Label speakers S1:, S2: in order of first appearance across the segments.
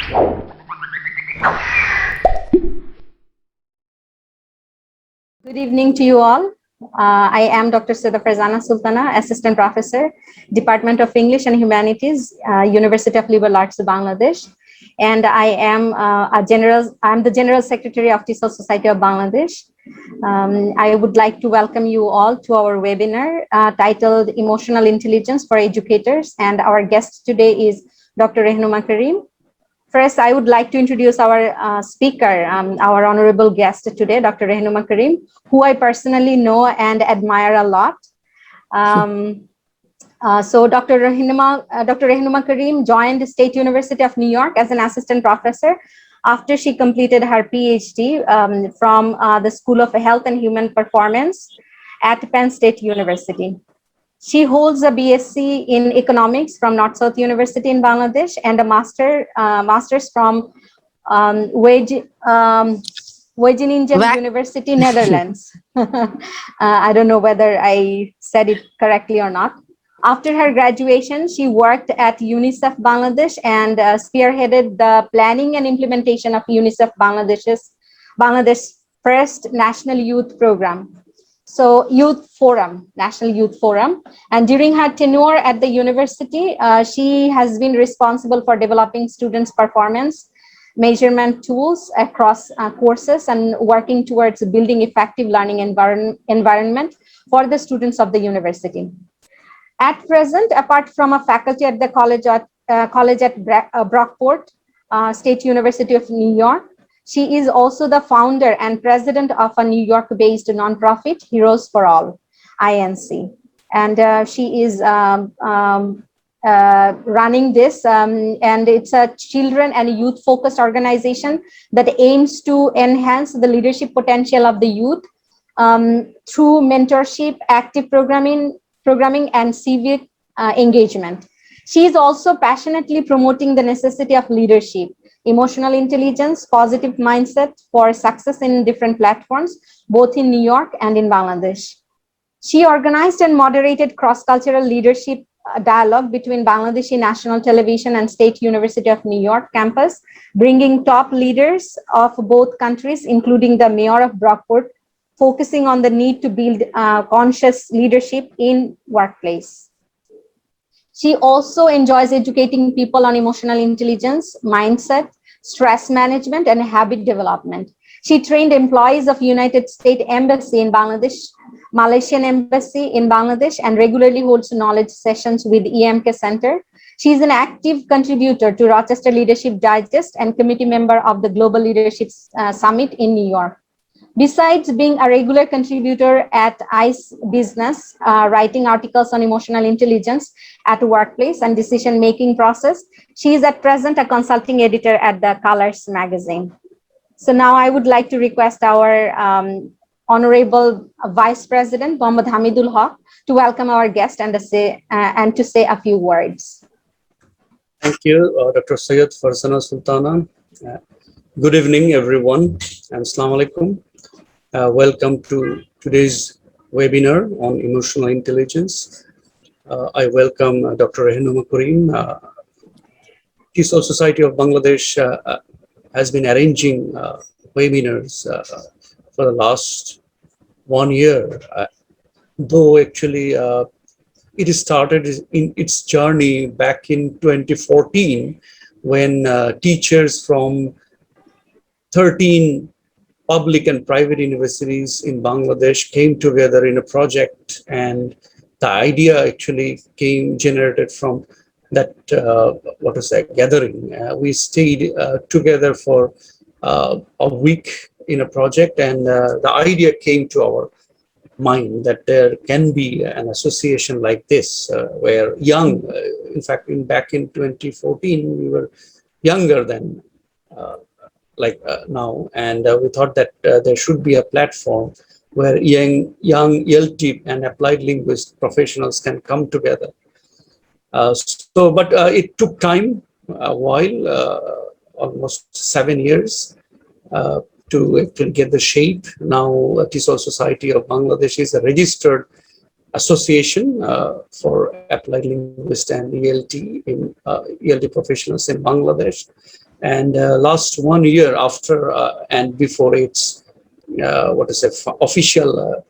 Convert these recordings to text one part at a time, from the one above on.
S1: Good evening to you all. I am Dr. Seda Farzana Sultana, Assistant Professor, Department of English and Humanities, University of Liberal Arts, Bangladesh. And I am I'm the General Secretary of TESOL Society of Bangladesh. I would like to welcome you all to our webinar titled Emotional Intelligence for Educators. And our guest today is Dr. Rehnuma Karim. First, I would like to introduce our speaker, our honorable guest today, Dr. Rehnuma Karim, who I personally know and admire a lot. So Dr. Rehnuma Karim joined the State University of New York as an assistant professor after she completed her PhD from the School of Health and Human Performance at Penn State University. She holds a BSc in economics from North-South University in Bangladesh and a master's from Wageningen University, Netherlands. I don't know whether I said it correctly or not. After her graduation, she worked at UNICEF Bangladesh and spearheaded the planning and implementation of UNICEF Bangladesh's first National Youth Program. So National Youth Forum. And during her tenure at the university, she has been responsible for developing students' performance measurement tools across courses and working towards building effective learning environment for the students of the university. At present, apart from a faculty at the college at Brockport, State University of New York, she is also the founder and president of a New York-based nonprofit, Heroes for All, INC. And she is running this, and it's a children and youth-focused organization that aims to enhance the leadership potential of the youth through mentorship, active programming, and civic engagement. She is also passionately promoting the necessity of leadership, emotional intelligence, positive mindset for success in different platforms, both in New York and in Bangladesh. She organized and moderated cross-cultural leadership dialogue between Bangladeshi National Television and State University of New York campus, bringing top leaders of both countries, including the mayor of Brockport, focusing on the need to build conscious leadership in workplace. She also enjoys educating people on emotional intelligence, mindset, stress management, and habit development. She trained employees of United States Embassy in Bangladesh, Malaysian Embassy in Bangladesh, and regularly holds knowledge sessions with EMK Center. She is an active contributor to Rochester Leadership Digest and committee member of the Global Leadership Summit in New York. Besides being a regular contributor at ICE Business, writing articles on emotional intelligence at workplace and decision-making process, she is at present a consulting editor at the Colors magazine. So now I would like to request our Honorable Vice President, Mohammad Hamidul Haq, to welcome our guest and to say a few words.
S2: Thank you, Dr. Syed Farzana Sultana. Good evening, everyone, and Assalamu alaikum. Welcome to today's webinar on emotional intelligence. I welcome Dr. Rehnuma Karim. TESOL Society of Bangladesh has been arranging webinars for the last 1 year, though actually it started in its journey back in 2014 when teachers from 13 public and private universities in Bangladesh came together in a project, and the idea actually generated from that gathering. We stayed together for a week in a project, and the idea came to our mind that there can be an association like this where young, in fact, back in 2014 we were younger than now, and we thought that there should be a platform where young LT and applied linguist professionals can come together. But it took time, a while, almost 7 years, to actually get the shape. Now, TESOL Society of Bangladesh is a registered association for applied linguists and ELT professionals in Bangladesh. And last 1 year after and before its official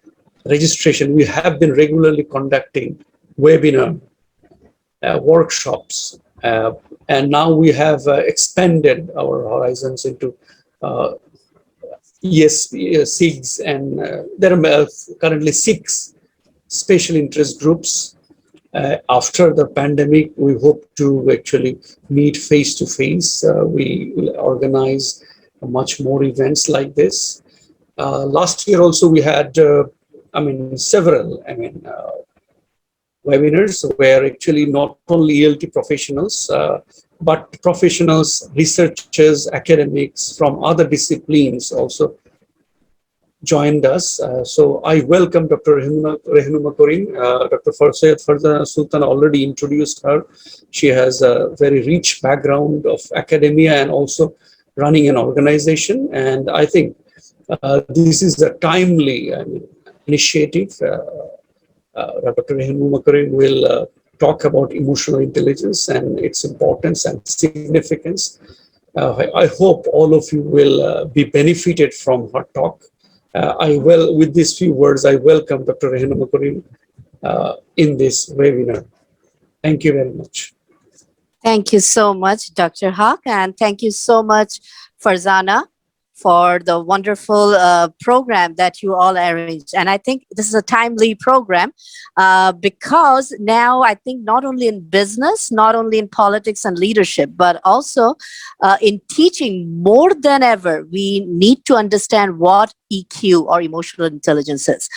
S2: registration, we have been regularly conducting webinar workshops, and now we have expanded our horizons into SIGs, and there are currently 6 special interest groups. After the pandemic, we hope to actually meet face to face. We will organize much more events like this. Last year also we had, several, webinars where actually not only ELT professionals, but professionals, researchers, academics from other disciplines also joined us. So I welcome Dr. Rehnuma Karim. Dr. Sayed Farzana Sultan already introduced her. She has a very rich background of academia and also running an organization. And I think this is a timely initiative. Dr. Rehnuma Karim will talk about emotional intelligence and its importance and significance. I hope all of you will be benefited from her talk. With these few words, I welcome Dr. Rehnuma Karim in this webinar. Thank you very much.
S3: Thank you so much, Dr. Haq, and thank you so much, Farzana, for the wonderful program that you all arranged. And I think this is a timely program because now I think not only in business, not only in politics and leadership, but also in teaching more than ever, we need to understand what EQ or emotional intelligence is.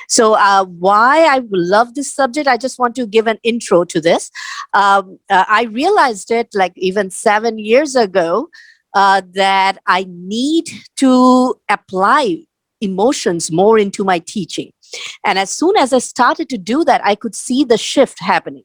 S3: So why I love this subject, I just want to give an intro to this. I realized it like even 7 years ago, that I need to apply emotions more into my teaching. And as soon as I started to do that, I could see the shift happening.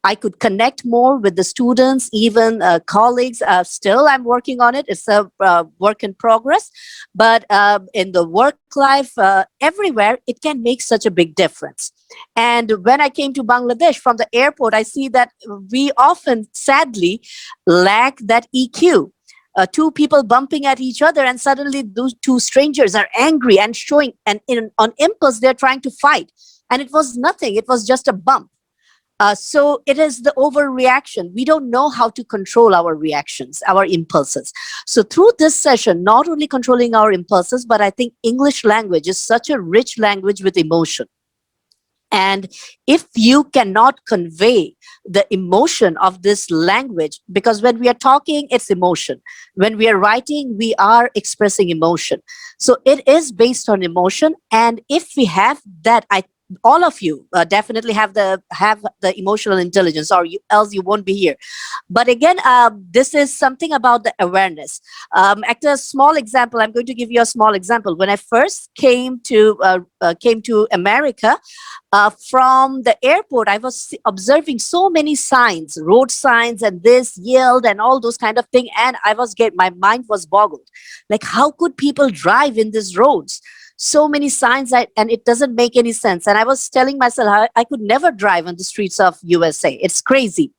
S3: I could connect more with the students, even colleagues. Still, I'm working on it. It's a work in progress. But in the work life, everywhere, it can make such a big difference. And when I came to Bangladesh from the airport, I see that we often, sadly, lack that EQ. 2 people bumping at each other, and suddenly those 2 strangers are angry and showing, and on impulse, they're trying to fight. And it was nothing. It was just a bump. So it is the overreaction. We don't know how to control our reactions, our impulses. So through this session, not only controlling our impulses, but I think English language is such a rich language with emotion. And if you cannot convey the emotion of this language, because when we are talking, it's emotion. When we are writing, we are expressing emotion. So it is based on emotion. And if we have that, all of you definitely have the emotional intelligence, or else you won't be here. But again, this is something about the awareness. At a small example, I'm going to give you a small example. When I first came to America, from the airport, I was observing so many signs, road signs, and this yield and all those kind of thing. And my mind was boggled. Like, how could people drive in these roads? So many signs, and it doesn't make any sense. And I was telling myself, I could never drive on the streets of USA. It's crazy.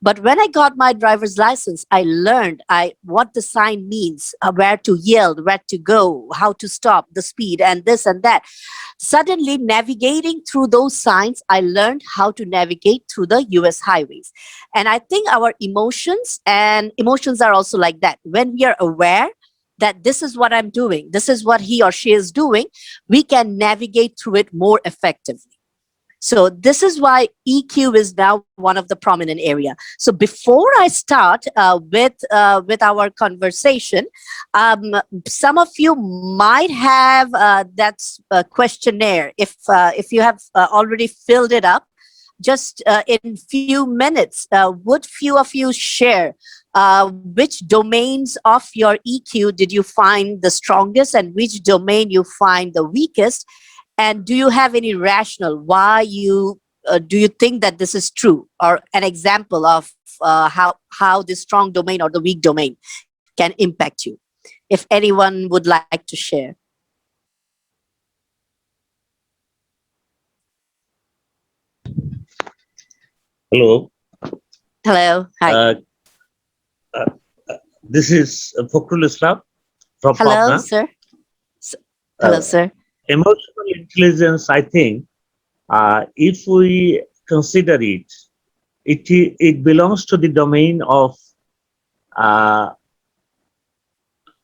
S3: But when I got my driver's license, I learned what the sign means, where to yield, where to go, how to stop, the speed, and this and that. Suddenly, navigating through those signs, I learned how to navigate through the US highways. And I think our emotions are also like that. When we are aware that this is what I'm doing, this is what he or she is doing, we can navigate through it more effectively. So this is why EQ is now one of the prominent area. So before I start with our conversation, some of you might have that questionnaire. If you have already filled it up, just in few minutes, would few of you share which domains of your EQ did you find the strongest and which domain you find the weakest? And do you have any rationale why do you think that this is true, or an example of how the strong domain or the weak domain can impact you? If anyone would like to share.
S4: Hello.
S3: Hello. Hi.
S4: This is Fakrul Islam from
S3: Hello,
S4: Pabna.
S3: sir. Hello, sir.
S4: Emotional intelligence, I think, if we consider it, it belongs to the domain of uh,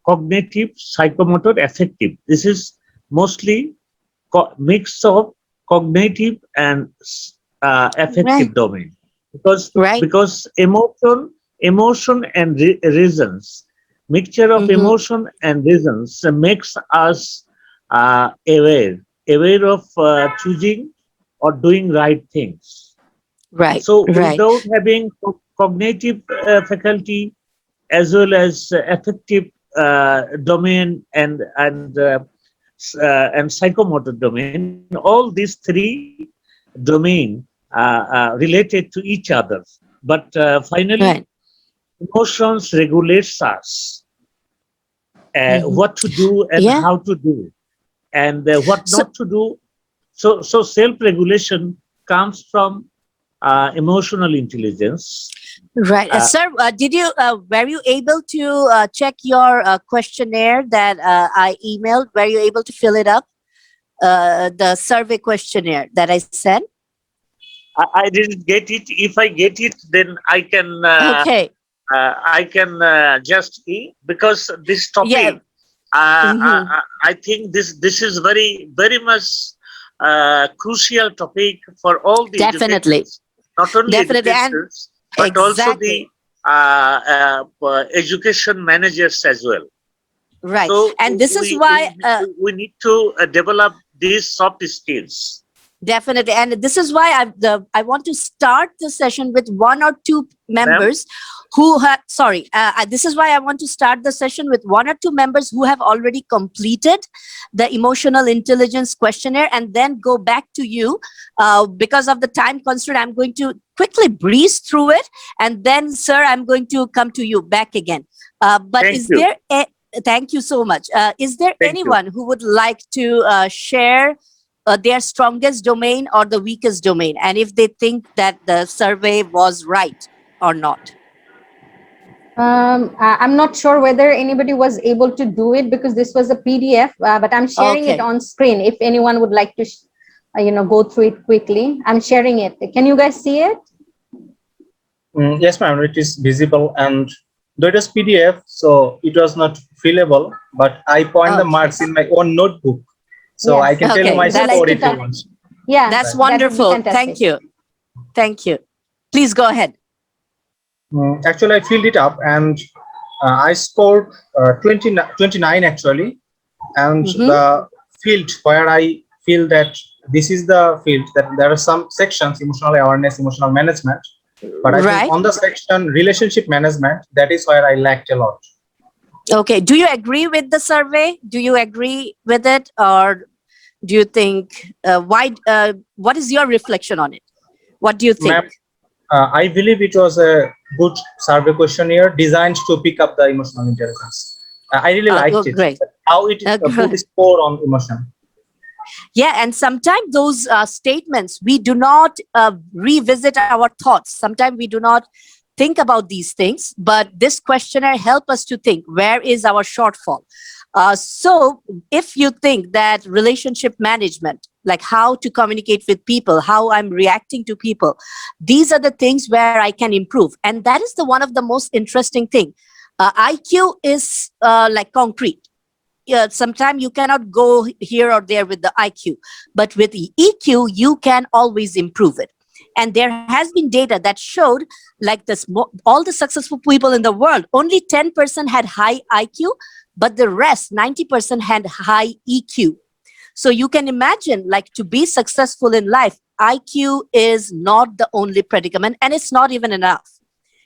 S4: cognitive, psychomotor, affective. This is mostly mix of cognitive and affective
S3: Right.
S4: domain, because
S3: Right.
S4: emotion and reasons, mixture of
S3: Mm-hmm.
S4: emotion and reasons makes us aware of choosing or doing right things.
S3: Right.
S4: So
S3: Right.
S4: without having cognitive faculty as well as affective domain and psychomotor domain, all these three domain related to each other. But finally,
S3: Right.
S4: emotions regulates us
S3: Mm-hmm.
S4: what to do and
S3: Yeah.
S4: how to do, and what
S3: So,
S4: not to do. So self-regulation comes from emotional intelligence.
S3: right.
S4: Uh,
S3: Sir, were you able to check your questionnaire that I emailed? Were you able to fill it up? The survey questionnaire that I sent?
S4: I didn't get it. If I get it, then
S3: Okay.
S4: I can just because this
S3: Yeah.
S4: topic,
S3: Mm-hmm.
S4: I think this is very much crucial topic for all the
S3: Definitely.
S4: educators, not only
S3: Definitely. And
S4: educators but also the
S3: exactly.
S4: education managers as well.
S3: Right.
S4: So
S3: And this is
S4: we
S3: why,
S4: we, we need to develop these soft skills.
S3: definitely. And this is why I want to start the session with one or two
S4: Ma'am,
S3: members who have, sorry, this is why I want to start the session with one or two members who have already completed the emotional intelligence questionnaire, and then go back to you. Because of the time constraint, I'm going to quickly breeze through it. And then, sir, I'm going to come to you back again. But
S4: thank
S3: is
S4: you,
S3: there thank you so much. Is there
S4: thank you.
S3: anyone who would like to share their strongest domain or the weakest domain, and if they think that the survey was right or not?
S1: I'm not sure whether anybody was able to do it because this was a PDF, but I'm sharing it
S3: Okay.
S1: on screen. If anyone would like to, go through it quickly, I'm sharing it. Can you guys see it?
S5: Yes, ma'am, it is visible, and though it is PDF, so it was not fillable, but I point the
S3: Okay.
S5: marks in my own notebook, so I
S1: Yes.
S5: can tell you
S3: Okay.
S5: my
S1: Would you like
S5: score
S1: to
S5: if you
S1: talk?
S5: want.
S1: Yeah,
S3: That's
S1: that would be
S3: wonderful.
S1: fantastic.
S3: Thank you. Thank you. Please go ahead.
S5: Actually, I filled it up, and I scored 29 actually, and
S3: Mhm.
S5: the field where I feel that this is the field that there are some sections, emotional awareness, emotional management, but I think
S3: Right.
S5: on the section relationship management, that is where I lacked a lot.
S3: Okay. Do you agree with the survey? Do you agree with it, or do you think why? What is your reflection on it? What do you think?
S5: Ma'am, I believe it was a good survey questionnaire designed to pick up the emotional intelligence. I really liked it.
S3: Great.
S5: How it put a score on emotion.
S3: Yeah, and sometimes those statements, we do not revisit our thoughts. Sometimes we do not think about these things, but this questionnaire help us to think, where is our shortfall? So if you think that relationship management, like how to communicate with people, how I'm reacting to people, these are the things where I can improve. And that is the one of the most interesting thing. IQ is like concrete. Yeah, sometimes you cannot go here or there with the IQ, but with the EQ, you can always improve it. And there has been data that showed like this, all the successful people in the world, only 10% had high IQ, but the rest, 90% had high EQ. So you can imagine, like, to be successful in life, IQ is not the only predicament, and it's not even enough.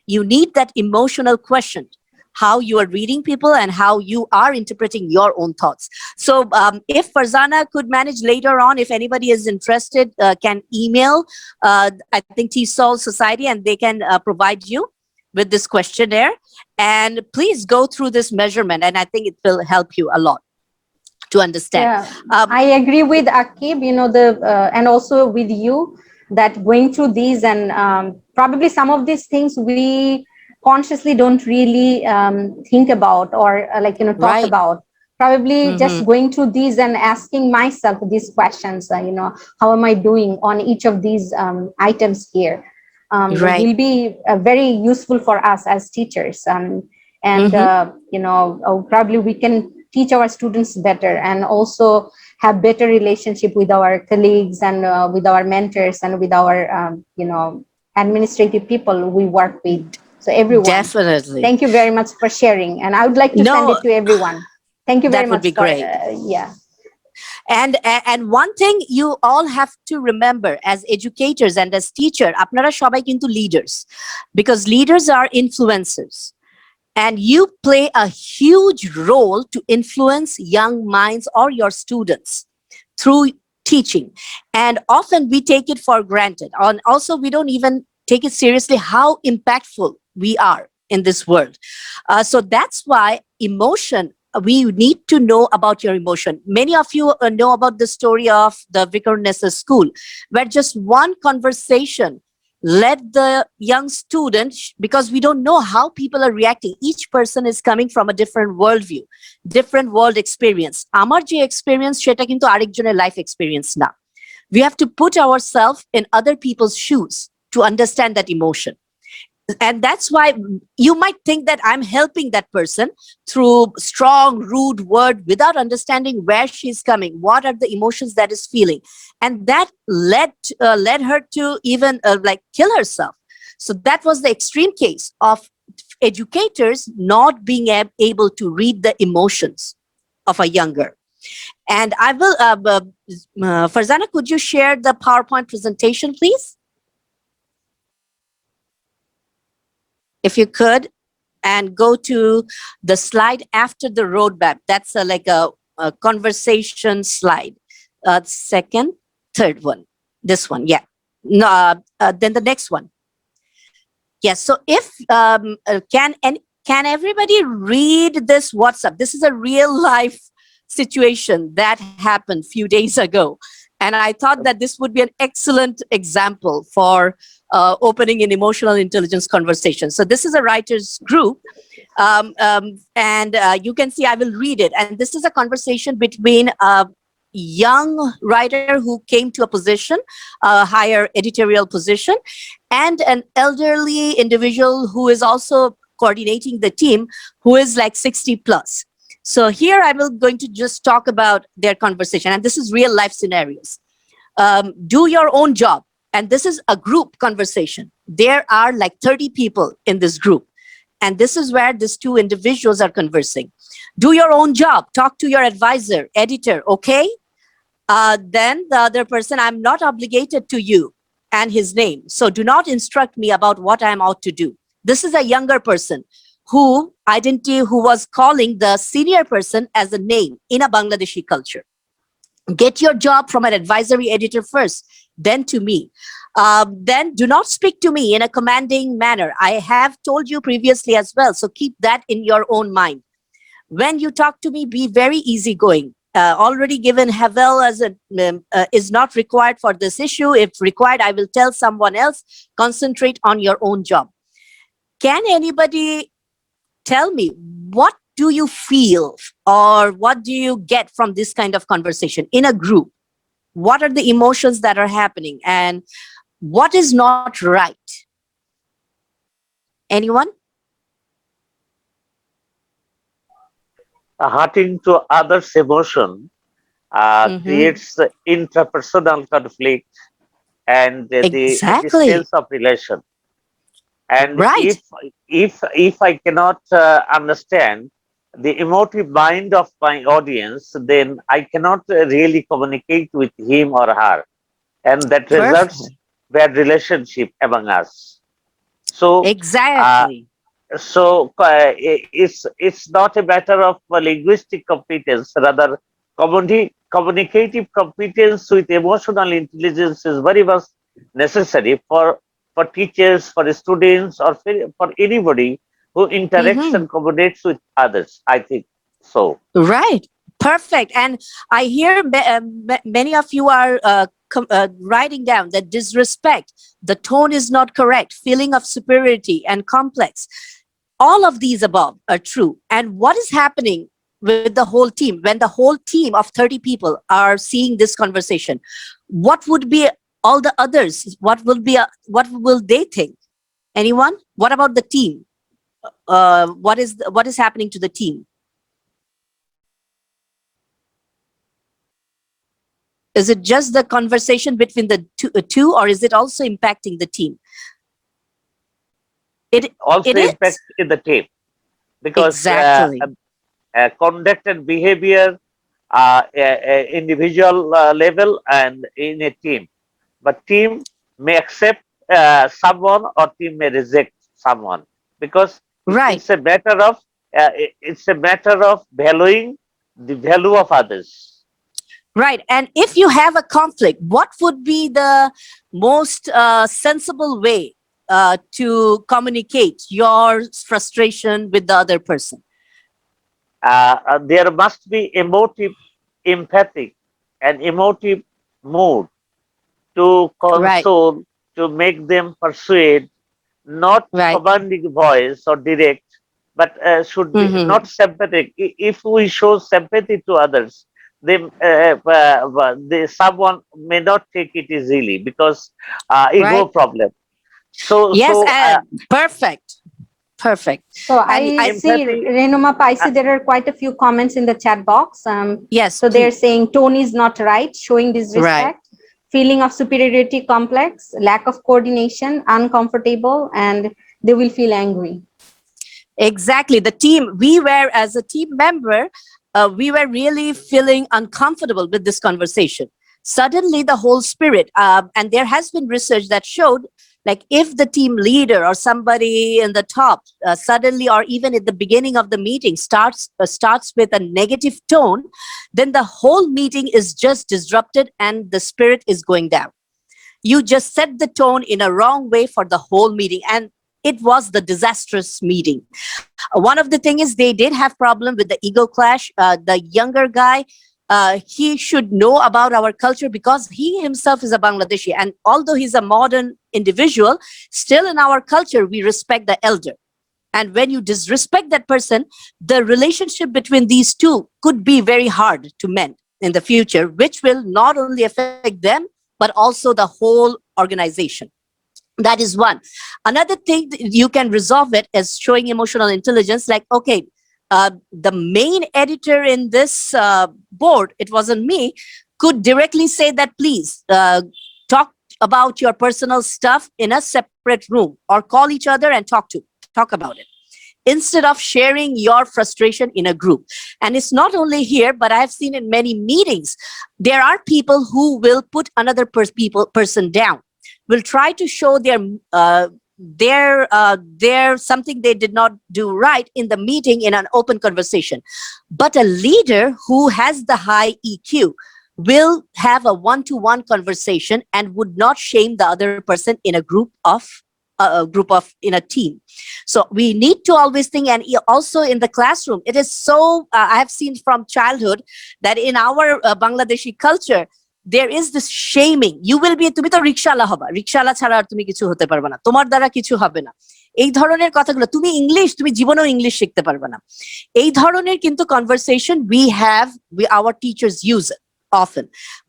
S3: You need that emotional quotient, how you are reading people and how you are interpreting your own thoughts. So if Farzana could manage later on, if anybody is interested, can email, I think TESOL Society, and they can provide you with this questionnaire. And please go through this measurement, and I think it will help you a lot to understand.
S1: Yeah, I agree with Akib, and also with you, that going through these and probably some of these things we consciously don't really think about or talk
S3: Right.
S1: about. Probably just going through these and asking myself these questions, how am I doing on each of these items here,
S3: Right.
S1: will be very useful for us as teachers. And probably we can teach our students better and also have better relationship with our colleagues and with our mentors and with our administrative people we work with. So everyone,
S3: Definitely.
S1: thank you very much for sharing, and I would like to send
S3: No,
S1: it to everyone. Thank you very
S3: that would
S1: much
S3: be
S1: for
S3: great.
S1: yeah.
S3: And one thing you all have to remember as educators and as teacher, আপনারা সবাই কিন্তু leaders, because leaders are influencers. And you play a huge role to influence young minds or your students through teaching. And often we take it for granted. And also, we don't even take it seriously how impactful we are in this world. So that's why emotion, we need to know about your emotion. Many of you know about the story of the Vicar Nessa school, where just one conversation led the young student, because we don't know how people are reacting. Each person is coming from a different worldview, different world experience. Amar je experience seta kintu arekjoner life experience na. We have to put ourselves in other people's shoes to understand that emotion. And that's why you might think that I'm helping that person through strong, rude word without understanding where she's coming, what are the emotions that is feeling. And that led her to even kill herself. So that was the extreme case of educators not being able to read the emotions of a younger. And I will, Farzana, could you share the PowerPoint presentation, please? If you could, and go to the slide after the roadmap. That's a conversation slide. Second, third one. This one, yeah. No, then the next one. Yes. So if can everybody read this WhatsApp? This is a real life situation that happened few days ago. And I thought that this would be an excellent example for opening an emotional intelligence conversation. So this is a writers group. And you can see, I will read it. And this is a conversation between a young writer who came to a position, a higher editorial position, and an elderly individual who is also coordinating the team, who is like 60 plus. So here I will going to just talk about their conversation. And this is real life scenarios. Do your own job. And this is a group conversation. There are like 30 people in this group. And this is where these two individuals are conversing. Do your own job. Talk to your advisor, editor, okay? Then the other person, I'm not obligated to you and his name. So do not instruct me about what I'm out to do. This is a younger person who was calling the senior person as a name in a Bangladeshi culture. Get your job from an advisory editor first, then to me. Then do not speak to me in a commanding manner. I have told you previously as well, so keep that in your own mind. When you talk to me, be very easygoing. Already given Havel as is not required for this issue. If required, I will tell someone else. Concentrate on your own job. Can anybody tell me, what do you feel or what do you get from this kind of conversation in a group? What are the emotions that are happening and what is not right? Anyone?
S4: Hurting to others' emotion creates intrapersonal conflict and the
S3: Exactly.
S4: sense of relation. And
S3: Right.
S4: if I cannot understand the emotive mind of my audience, then I cannot really communicate with him or her, and that results
S3: Perfect.
S4: bad relationship among us. So
S3: Exactly.
S4: it's not a matter of linguistic competence, rather communicative competence with emotional intelligence is very much necessary for teachers, for students, or for anybody who interacts and communicates with others. I think so.
S3: Right. Perfect. And I hear many of you are writing down that disrespect, the tone is not correct, feeling of superiority and complex. All of these above are true. And what is happening with the whole team when the whole team of 30 people are seeing this conversation? What would be all the others? What will they think? Anyone? What about the team? What is happening to the team? Is it just the conversation between the two, or is it also impacting the team? It
S4: Also impacts in the team, because
S3: exactly.
S4: conducted behavior, individual level and in a team. But team may accept someone, or team may reject someone, because
S3: Right.
S4: it's a matter of valuing the value of others.
S3: Right. And if you have a conflict, what would be the most sensible way to communicate your frustration with the other person?
S4: There must be emotive, empathic, and emotive mood to console, to make them persuade, not commanding voice or direct, but should be not sympathetic. If we show sympathy to others, someone may not take it easily, because ego problem. So
S1: yes,
S3: perfect.
S1: So I see, Rehnuma, I see there are quite a few comments in the chat box.
S3: Yes.
S1: So they're saying tone is not right, showing disrespect, feeling of superiority complex, lack of coordination, uncomfortable, and they will feel angry.
S3: Exactly. The team, we were, as a team member, we were really feeling uncomfortable with this conversation. Suddenly the whole spirit, and there has been research that showed, like, if the team leader or somebody in the top suddenly, or even at the beginning of the meeting, starts with a negative tone, then the whole meeting is just disrupted and the spirit is going down. You just set the tone in a wrong way for the whole meeting, and it was the disastrous meeting. One of the things is they did have problem with the ego clash. The younger guy, he should know about our culture because he himself is a Bangladeshi. And although he's a modern individual, still in our culture, we respect the elder. And when you disrespect that person, the relationship between these two could be very hard to mend in the future, which will not only affect them, but also the whole organization. That is one. Another thing that you can resolve it is showing emotional intelligence. Like, okay, the main editor in this board, it wasn't me, could directly say that, please talk about your personal stuff in a separate room, or call each other and talk about it, instead of sharing your frustration in a group. And it's not only here, but I've seen in many meetings, there are people who will put another person down, will try to show their something they did not do right in the meeting in an open conversation. But a leader who has the high EQ will have a one-to-one conversation and would not shame the other person in a in a team. So we need to always think, and also in the classroom, it is so, I have seen from childhood that in our Bangladeshi culture, there is this shaming. You will be, তুমি তো রিকশাওয়ালা হবা, রিকশাওয়ালা ছাড়া আর তুমি কিছু হতে পারবে না, তোমার দ্বারা কিছু হবে না, এই ধরনের কথাগুলো, তুমি ইংলিশ, তুমি জীবনেও ইংলিশ শিখতে পারবে না, এই ধরনের কিন্তু conversation our teachers use it often,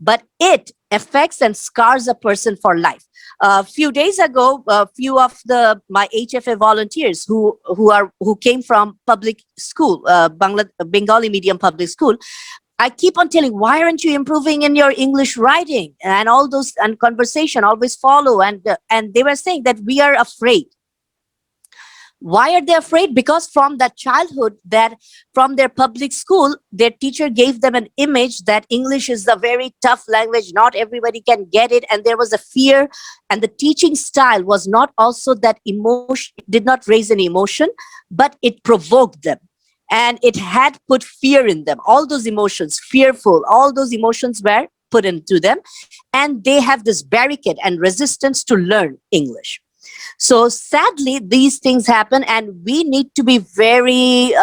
S3: but it affects and scars a person for life. A few days ago, a few of my HFA volunteers who came from public school, Bengali medium public school, I keep on telling, why aren't you improving in your English writing and all those, and conversation always follow, and they were saying that we are afraid. Why are they afraid? Because from that childhood, that from their public school, their teacher gave them an image that English is a very tough language, not everybody can get it, and there was a fear, and the teaching style was not also that emotion, did not raise any emotion, but it provoked them. And it had put fear in them. All those emotions, fearful, all those emotions were put into them. And they have this barricade and resistance to learn English. So sadly, these things happen, and we need to be very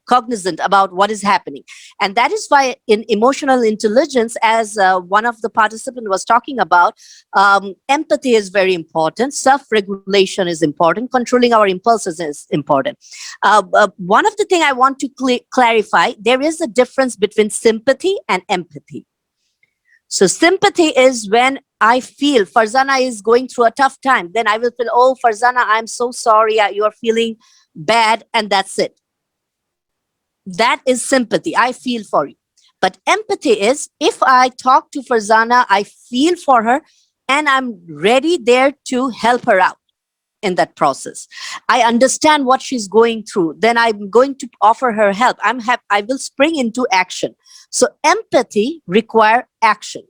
S3: cognizant about what is happening. And that is why in emotional intelligence, as one of the participants was talking about, empathy is very important. Self-regulation is important. Controlling our impulses is important. One of the things I want to clarify, there is a difference between sympathy and empathy. So sympathy is when I feel Farzana is going through a tough time, then I will feel, oh, Farzana, I'm so sorry, you are feeling bad, and that's it. That is sympathy. I feel for you. But empathy is, if I talk to Farzana, I feel for her, and I'm ready there to help her out in that process. I understand what she's going through. Then I'm going to offer her help. I will spring into action. So empathy requires action.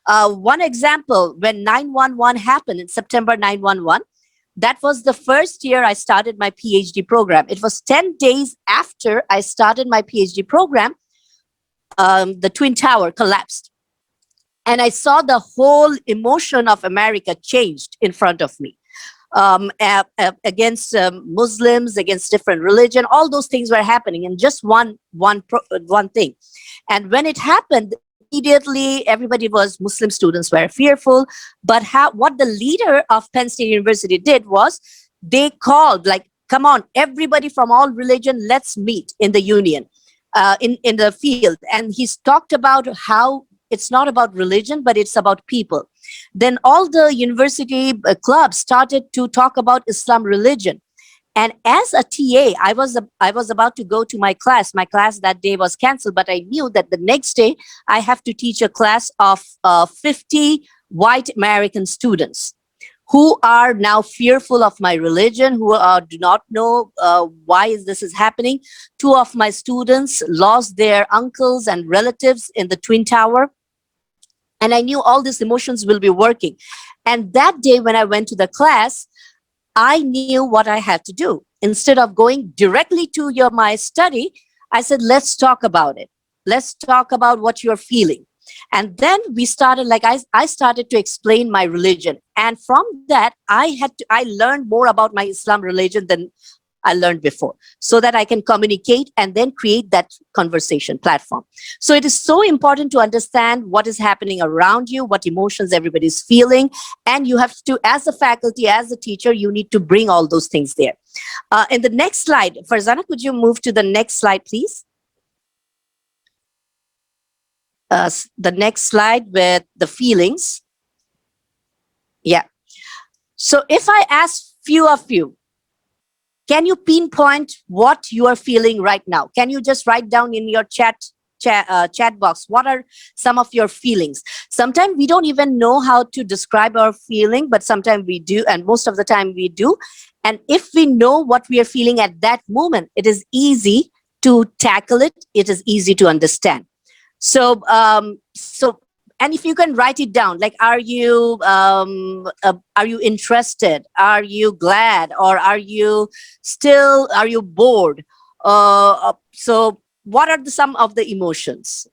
S3: One example, when 911 happened in September 911, that was the first year I started my PhD program. It was 10 days after I started my PhD program, the Twin Tower collapsed. And I saw the whole emotion of America changed in front of me. Against Muslims, against different religion, all those things were happening in just one thing. And when it happened, immediately everybody Muslim students were fearful. But what the leader of Penn State University did was they called, like, come on, everybody from all religion, let's meet in the union, in the field. And he's talked about how it's not about religion, but it's about people. Then all the university clubs started to talk about Islam religion. And as a TA, I was about to go to my class. My class that day was canceled, but I knew that the next day I have to teach a class of 50 white American students who are now fearful of my religion, who do not know why this is happening. 2 of my students lost their uncles and relatives in the Twin Tower. And I knew all these emotions will be working. And that day when I went to the class, I knew what I had to do. Instead of going directly to my study, I said, let's talk about it. Let's talk about what you're feeling. And then we started, like I started to explain my religion. And from that, I learned more about my Islam religion than I learned before, so that I can communicate and then create that conversation platform. So it is so important to understand what is happening around you, what emotions everybody's feeling. And you have to, as a faculty, as a teacher, you need to bring all those things there. In the next slide, Farzana, could you move to the next slide, please? The next slide with the feelings. Yeah. So if I ask few of you, can you pinpoint what you are feeling right now? Can you just write down in your chat box, what are some of your feelings? Sometimes we don't even know how to describe our feeling, but sometimes we do, and most of the time we do. And if we know what we are feeling at that moment, it is easy to tackle it. It is easy to understand. So, and if you can write it down, like, are you interested? Are you glad? Or are you bored? So what are some of the emotions?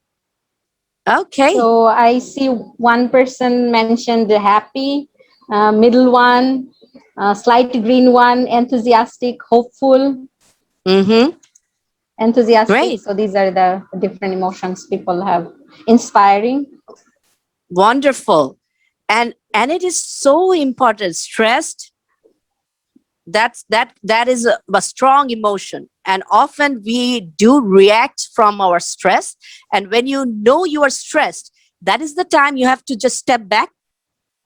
S3: Okay.
S1: So I see one person mentioned the happy, middle one, slight green one, enthusiastic, hopeful.
S3: Mm-hmm.
S1: Enthusiastic.
S3: Great.
S1: So these are the different emotions people have. Inspiring.
S3: Wonderful. And it is so important. Stressed, that is a strong emotion. And often we do react from our stress. And when you know you are stressed, that is the time you have to just step back,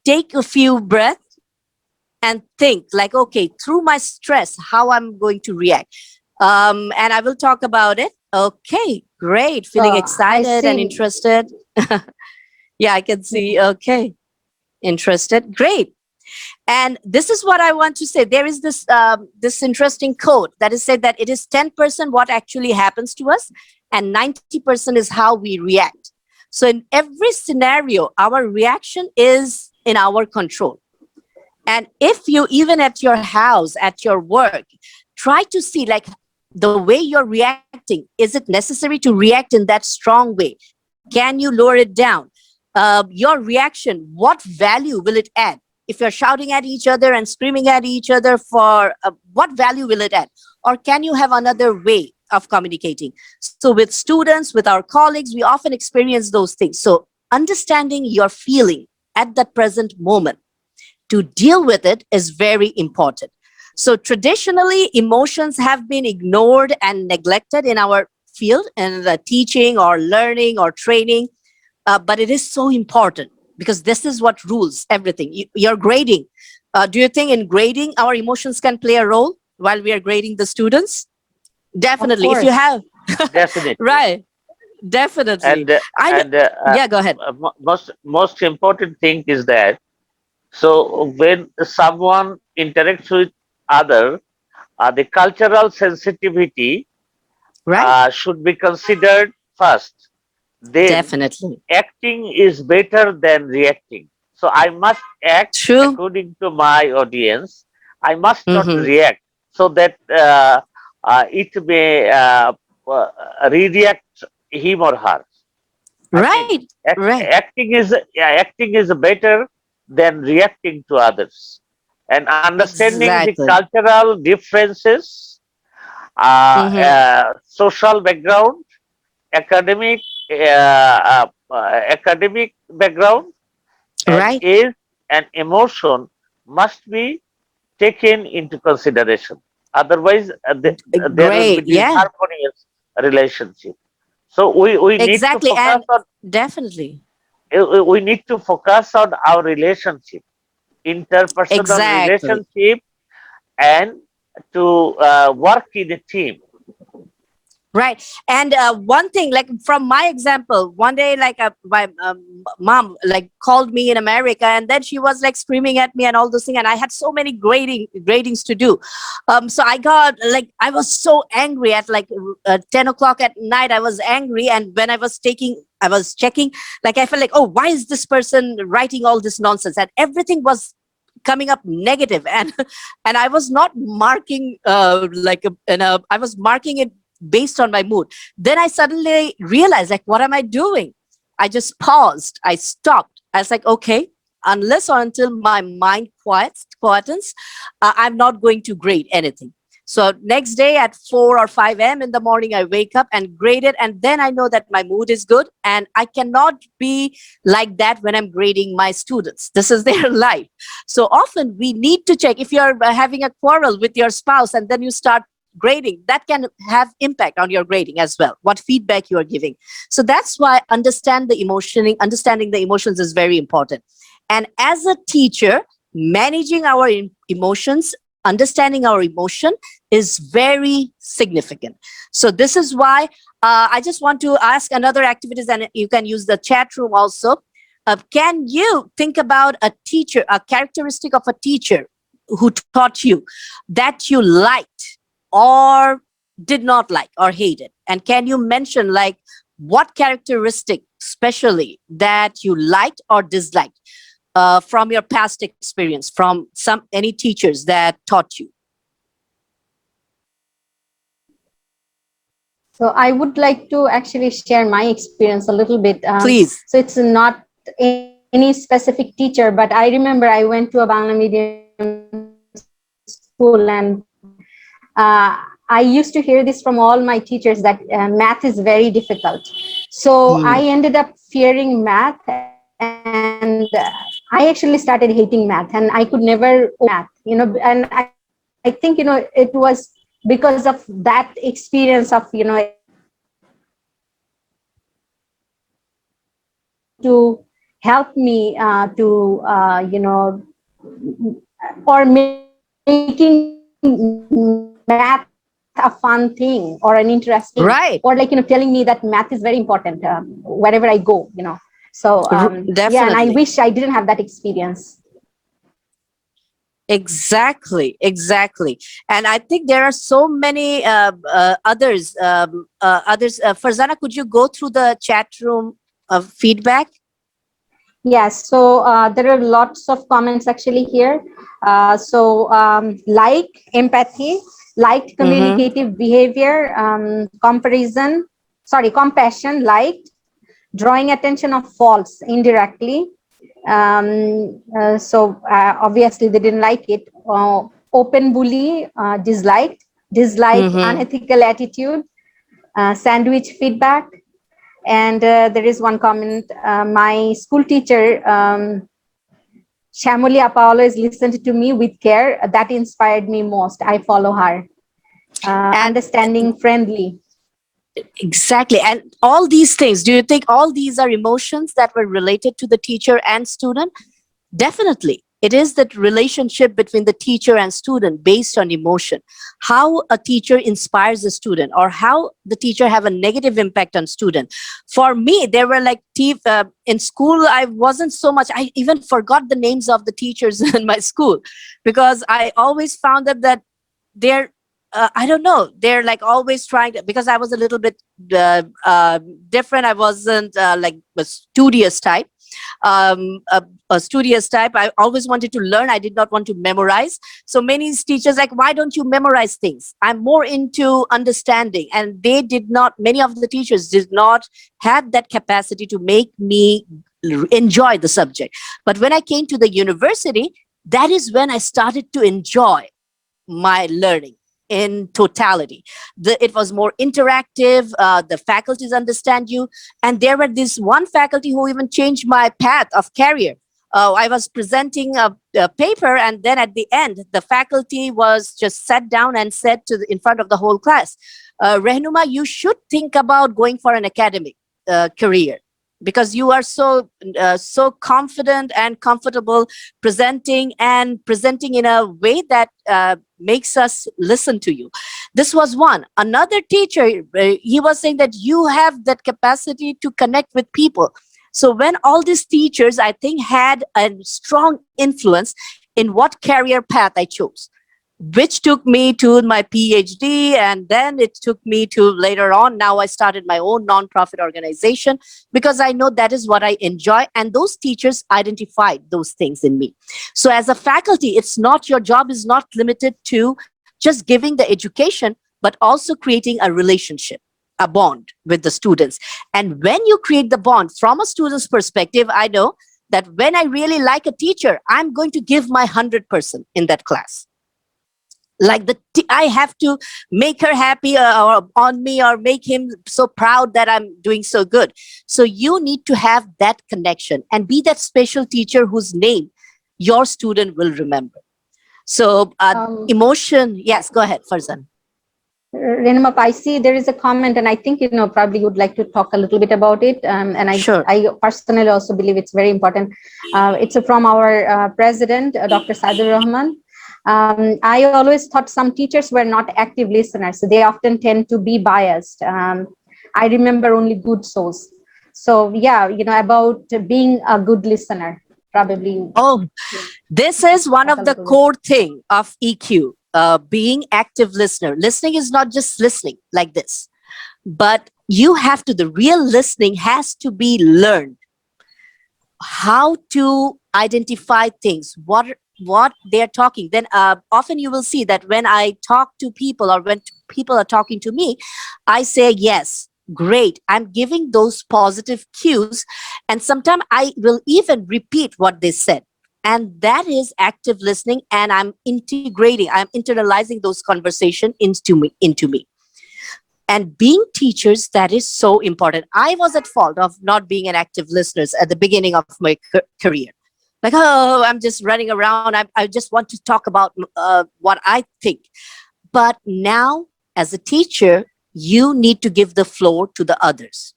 S3: take a few breaths, and think, like, okay, through my stress, how I'm going to react. And I will talk about it. Okay, great. Feeling excited and interested. Yeah, I can see. Okay. Interested. Great. And this is what I want to say. There is this this interesting quote that is said that it is 10% what actually happens to us, and 90% is how we react. So in every scenario, our reaction is in our control. And if you, even at your house, at your work, try to see, like, the way you're reacting, is it necessary to react in that strong way? Can you lower it down? Your reaction, what value will it add? If you're shouting at each other and screaming at each other, for what value will it add? Or can you have another way of communicating? So with students, with our colleagues, we often experience those things. So understanding your feeling at that present moment to deal with it is very important. So traditionally, emotions have been ignored and neglected in our field, in the teaching or learning or training. But it is so important because this is what rules everything. You're grading. Do you think in grading, our emotions can play a role while we are grading the students? Definitely. If you
S1: course.
S3: have,
S4: Definitely.
S3: right, definitely. Yeah, go ahead.
S4: Most important thing is that, so when someone interacts with other, the cultural sensitivity
S3: Right,
S4: should be considered first. Then
S3: definitely.
S4: acting is better than reacting. So I must act
S3: True.
S4: according to my audience. I must not
S3: Mm-hmm.
S4: react so that it may redirect him or her. I mean,
S3: Right, right.
S4: acting is better than reacting to others, and understanding the
S3: Exactly.
S4: cultural differences,
S3: Mm-hmm.
S4: social background, academic academic background, and
S3: Right.
S4: age and emotion must be taken into consideration. Otherwise, there will be
S3: Great. Yeah,
S4: disharmonious relationship. So we need to
S3: exactly.
S4: focus
S3: And
S4: on
S3: definitely.
S4: we need to focus on our relationship, interpersonal
S3: Exactly.
S4: relationship, and to work in a team.
S3: Right. And one thing, like from my example, one day, like my mom like called me in America, and then she was like screaming at me and all those things. And I had so many gradings to do. So I got like, I was so angry at like 10 o'clock at night. I was angry. And when I was checking, like I felt like, oh, why is this person writing all this nonsense? And everything was coming up negative. And I was not marking I was marking it based on my mood. Then I suddenly realized, like, what am I doing? I just paused. I stopped. I was like, okay, unless or until my mind quietens, I'm not going to grade anything. So next day at 4 or 5 a.m. in the morning, I wake up and grade it. And then I know that my mood is good. And I cannot be like that when I'm grading my students. This is their life. So often we need to check if you're having a quarrel with your spouse and then you start grading, that can have impact on your grading as well, what feedback you are giving. So that's why understanding the emotions is very important. And as a teacher, managing our emotions, understanding our emotion is very significant. So this is why I just want to ask another activities, and you can use the chat room also. Can you think about a teacher, a characteristic of a teacher who taught you that you liked or did not like or hated? And can you mention like what characteristic especially that you liked or disliked from your past experience, from any teachers that taught you?
S1: So I would like to actually share my experience a little bit.
S3: Please.
S1: So it's not any specific teacher, but I remember I went to a Bangla medium school, and I used to hear this from all my teachers that math is very difficult. So I ended up fearing math, and I actually started hating math, and I could never math, and I think, it was because of that experience of, to help me to, or making math a fun thing or an interesting,
S3: Right.
S1: or like, telling me that math is very important wherever I go, So yeah, and I
S3: Definitely.
S1: wish I didn't have that experience.
S3: Exactly. And I think there are so many others. Farzana, could you go through the chat room of feedback?
S1: Yes, so there are lots of comments actually here. Like empathy, liked communicative behavior, compassion, liked, drawing attention of faults indirectly, Obviously they didn't like it. Open bully, disliked, unethical attitude, sandwich feedback. And there is one comment, my school teacher, Shamoli Appa, always listened to me with care. That inspired me most. I follow her. Understanding, friendly.
S3: Exactly. And all these things, do you think all these are emotions that were related to the teacher and student? Definitely. It is that relationship between the teacher and student based on emotion. How a teacher inspires a student or how the teacher have a negative impact on student. For me, there were like in school, I wasn't so much, I even forgot the names of the teachers in my school because I always found that they're I don't know. They're like always trying to, because I was a little bit different. I wasn't like a studious type. A studious type. I always wanted to learn. I did not want to memorize. So many teachers like, why don't you memorize things? I'm more into understanding. And they did not, many of the teachers did not have that capacity to make me enjoy the subject. But when I came to the university, that is when I started to enjoy my learning in totality. It was more interactive. The faculties understand you. And there were this one faculty who even changed my path of career. I was presenting a paper, and then at the end, the faculty was just sat down and said in front of the whole class, Rehnuma, you should think about going for an academic career, because you are so confident and comfortable presenting in a way that makes us listen to you. This was one. Another teacher, he was saying that you have that capacity to connect with people. So when all these teachers, I think, had a strong influence in what career path I chose, which took me to my PhD, and then it took me to later on. Now I started my own nonprofit organization because I know that is what I enjoy. And those teachers identified those things in me. So as a faculty, your job is not limited to just giving the education, but also creating a relationship, a bond with the students. And when you create the bond from a student's perspective, I know that when I really like a teacher, I'm going to give my 100% in that class. Like I have to make her happy or on me, or make him so proud that I'm doing so good. So you need to have that connection and be that special teacher whose name your student will remember. So emotion. Yes, go ahead, Farzan.
S1: Rehnuma, I see there is a comment, and I think probably you would like to talk a little bit about it.
S3: Sure.
S1: I personally also believe it's very important. It's from our president, Dr. Sadur Rahman. I always thought some teachers were not active listeners. They often tend to be biased. I remember only good souls. So yeah, about being a good listener, probably.
S3: Oh, this is one of the core thing of EQ, being active listener. Listening is not just listening like this, but the real listening has to be learned. How to identify things, what they're talking. Then often you will see that when I talk to people or when people are talking to me, I say, yes, great. I'm giving those positive cues. And sometimes I will even repeat what they said. And that is active listening. And I'm internalizing those conversations into me. And being teachers, that is so important. I was at fault of not being an active listener at the beginning of my career. Like, oh, I'm just running around. I just want to talk about what I think. But now, as a teacher, you need to give the floor to the others.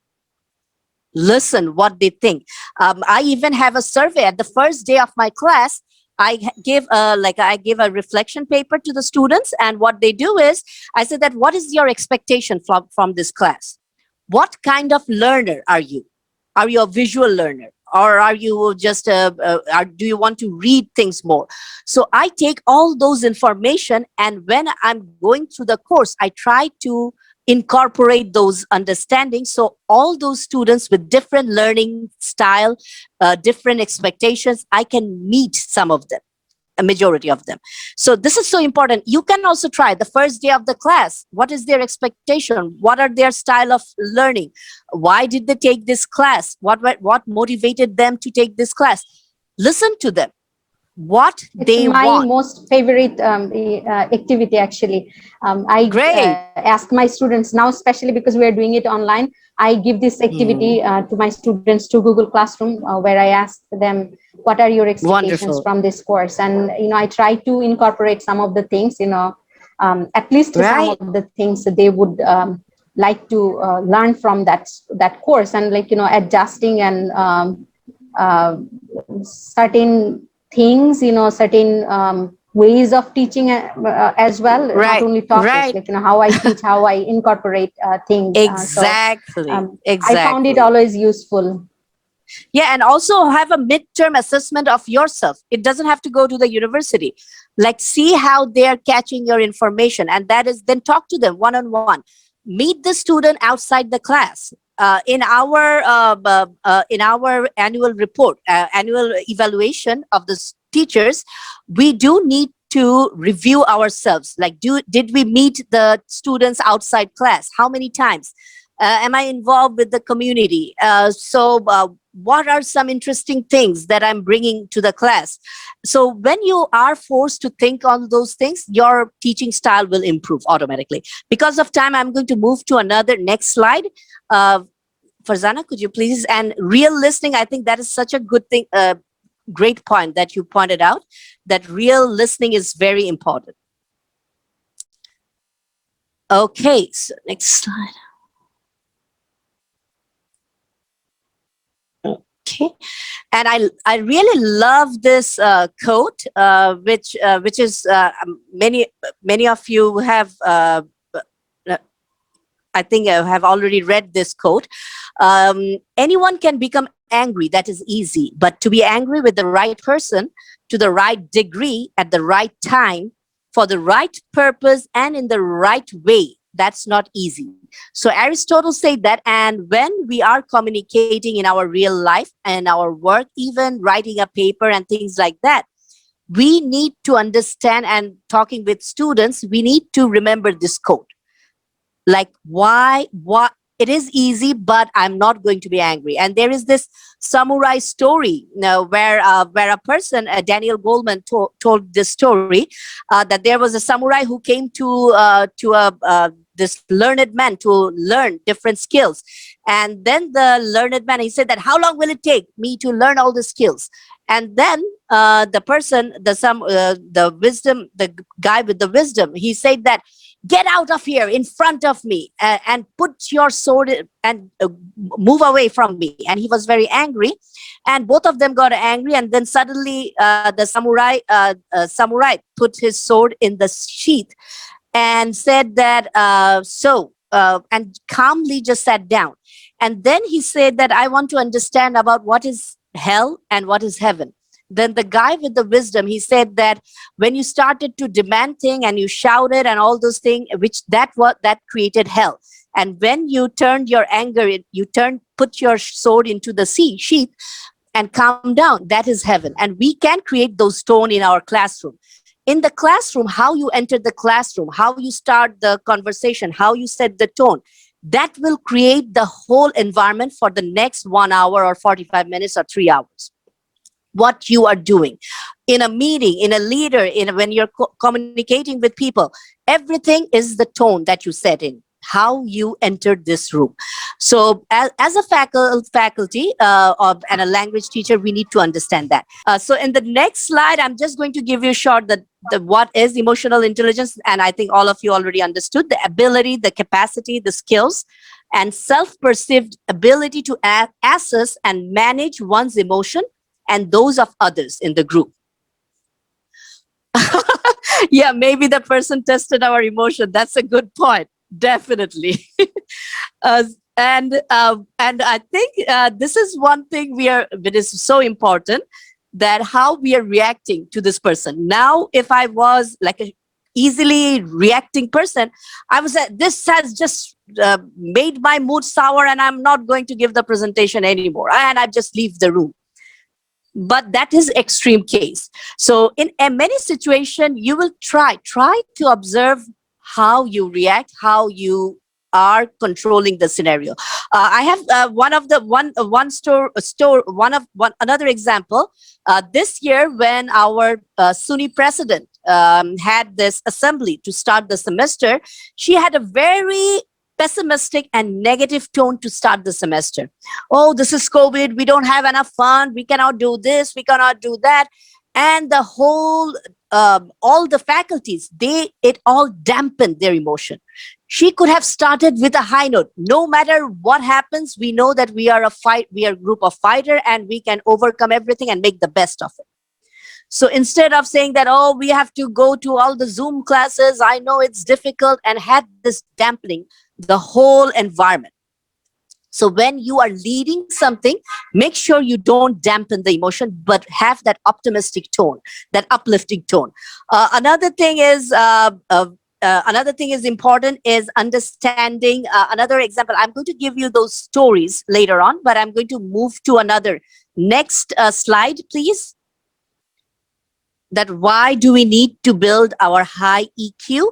S3: Listen what they think. I even have a survey at the first day of my class. I give a reflection paper to the students, and what they do is I say that, what is your expectation from this class? What kind of learner are you? Are you a visual learner? Or are you just do you want to read things more? So I take all those information, and when I'm going through the course, I try to incorporate those understandings. So all those students with different learning style, different expectations, I can meet some of them. a majority of them. So this is so important. You can also try the first day of the class. What is their expectation? What are their style of learning? Why did they take this class? What motivated them to take this class? Listen to them. What they
S1: my
S3: want.
S1: most favorite activity, actually. I ask my students now, especially because we are doing it online. I give this activity to my students to Google Classroom, where I ask them, what are your expectations from this course? And I try to incorporate some of the things, at least some of the things that they would like to learn from that course, and adjusting and certain things, certain ways of teaching as well, not only topics, like how I teach, how I incorporate things.
S3: Exactly.
S1: I found it always useful.
S3: Yeah, and also have a midterm assessment of yourself. It doesn't have to go to the university. Like, see how they're catching your information, and that is then talk to them one-on-one. Meet the student outside the class. In our annual report, annual evaluation of the teachers, we do need to review ourselves. Like, did we meet the students outside class? How many times? Am I involved with the community? What are some interesting things that I'm bringing to the class? So when you are forced to think on those things, your teaching style will improve automatically. Because of time, I'm going to move to another next slide. Farzana, could you please? And real listening, I think that is such a good thing, great point that you pointed out, that real listening is very important. Okay, so next slide. Okay, and I really love this quote, which is many of you have I think have already read this quote. Anyone can become angry. That is easy, but to be angry with the right person, to the right degree, at the right time, for the right purpose, and in the right way, that's not easy. So Aristotle said that, and when we are communicating in our real life and our work, even writing a paper and things like that, we need to understand, and talking with students, we need to remember this quote. Like, what it is easy, but I'm not going to be angry. And there is this samurai story, where a person, Daniel Goleman, told this story, that there was a samurai who came to this learned man to learn different skills. And then the learned man, he said that, how long will it take me to learn all the skills? And then the person, the guy with the wisdom, he said that, get out of here in front of me and put your sword and move away from me. And he was very angry, and both of them got angry. And then suddenly the samurai put his sword in the sheath and said that, and calmly just sat down. And then he said that, I want to understand about what is hell and what is heaven. Then the guy with the wisdom, he said that when you started to demand things and you shouted and all those things, that created hell. And when you turned your anger, put your sword into the sheath and calm down, that is heaven. And we can create those tone in our classroom. In the classroom, how you enter the classroom, how you start the conversation, how you set the tone, that will create the whole environment for the next 1 hour or 45 minutes or 3 hours. What you are doing in a meeting, in a leader, when you're communicating with people, everything is the tone that you set in, how you entered this room. So as a faculty and a language teacher, we need to understand that. So in the next slide, I'm just going to give you short what is emotional intelligence. And I think all of you already understood the ability, the capacity, the skills, and self-perceived ability to assess and manage one's emotion and those of others in the group. Yeah, maybe the person tested our emotion. That's a good point. Definitely. And I think this is one thing that is so important, that how we are reacting to this person. Now, if I was like a easily reacting person, I was this has just made my mood sour, and I'm not going to give the presentation anymore, and I just leave the room. but that is extreme case. So in many situations, you will try to observe how you react, how you are controlling the scenario. I have another example. This year, when our SUNY president had this assembly to start the semester, she had a very pessimistic and negative tone to start the semester. Oh, this is COVID. We don't have enough fund. We cannot do this. We cannot do that. And the whole, all the faculties, it all dampened their emotion. She could have started with a high note. No matter what happens, we know that we are a group of fighter, and we can overcome everything and make the best of it. So instead of saying that, oh, we have to go to all the Zoom classes, I know it's difficult, and had this dampening the whole environment. So when you are leading something, make sure you don't dampen the emotion, but have that optimistic tone, that uplifting tone. Another thing is important is understanding. Another example, I'm going to give you those stories later on, but I'm going to move to another. Next slide, please. That why do we need to build our high EQ?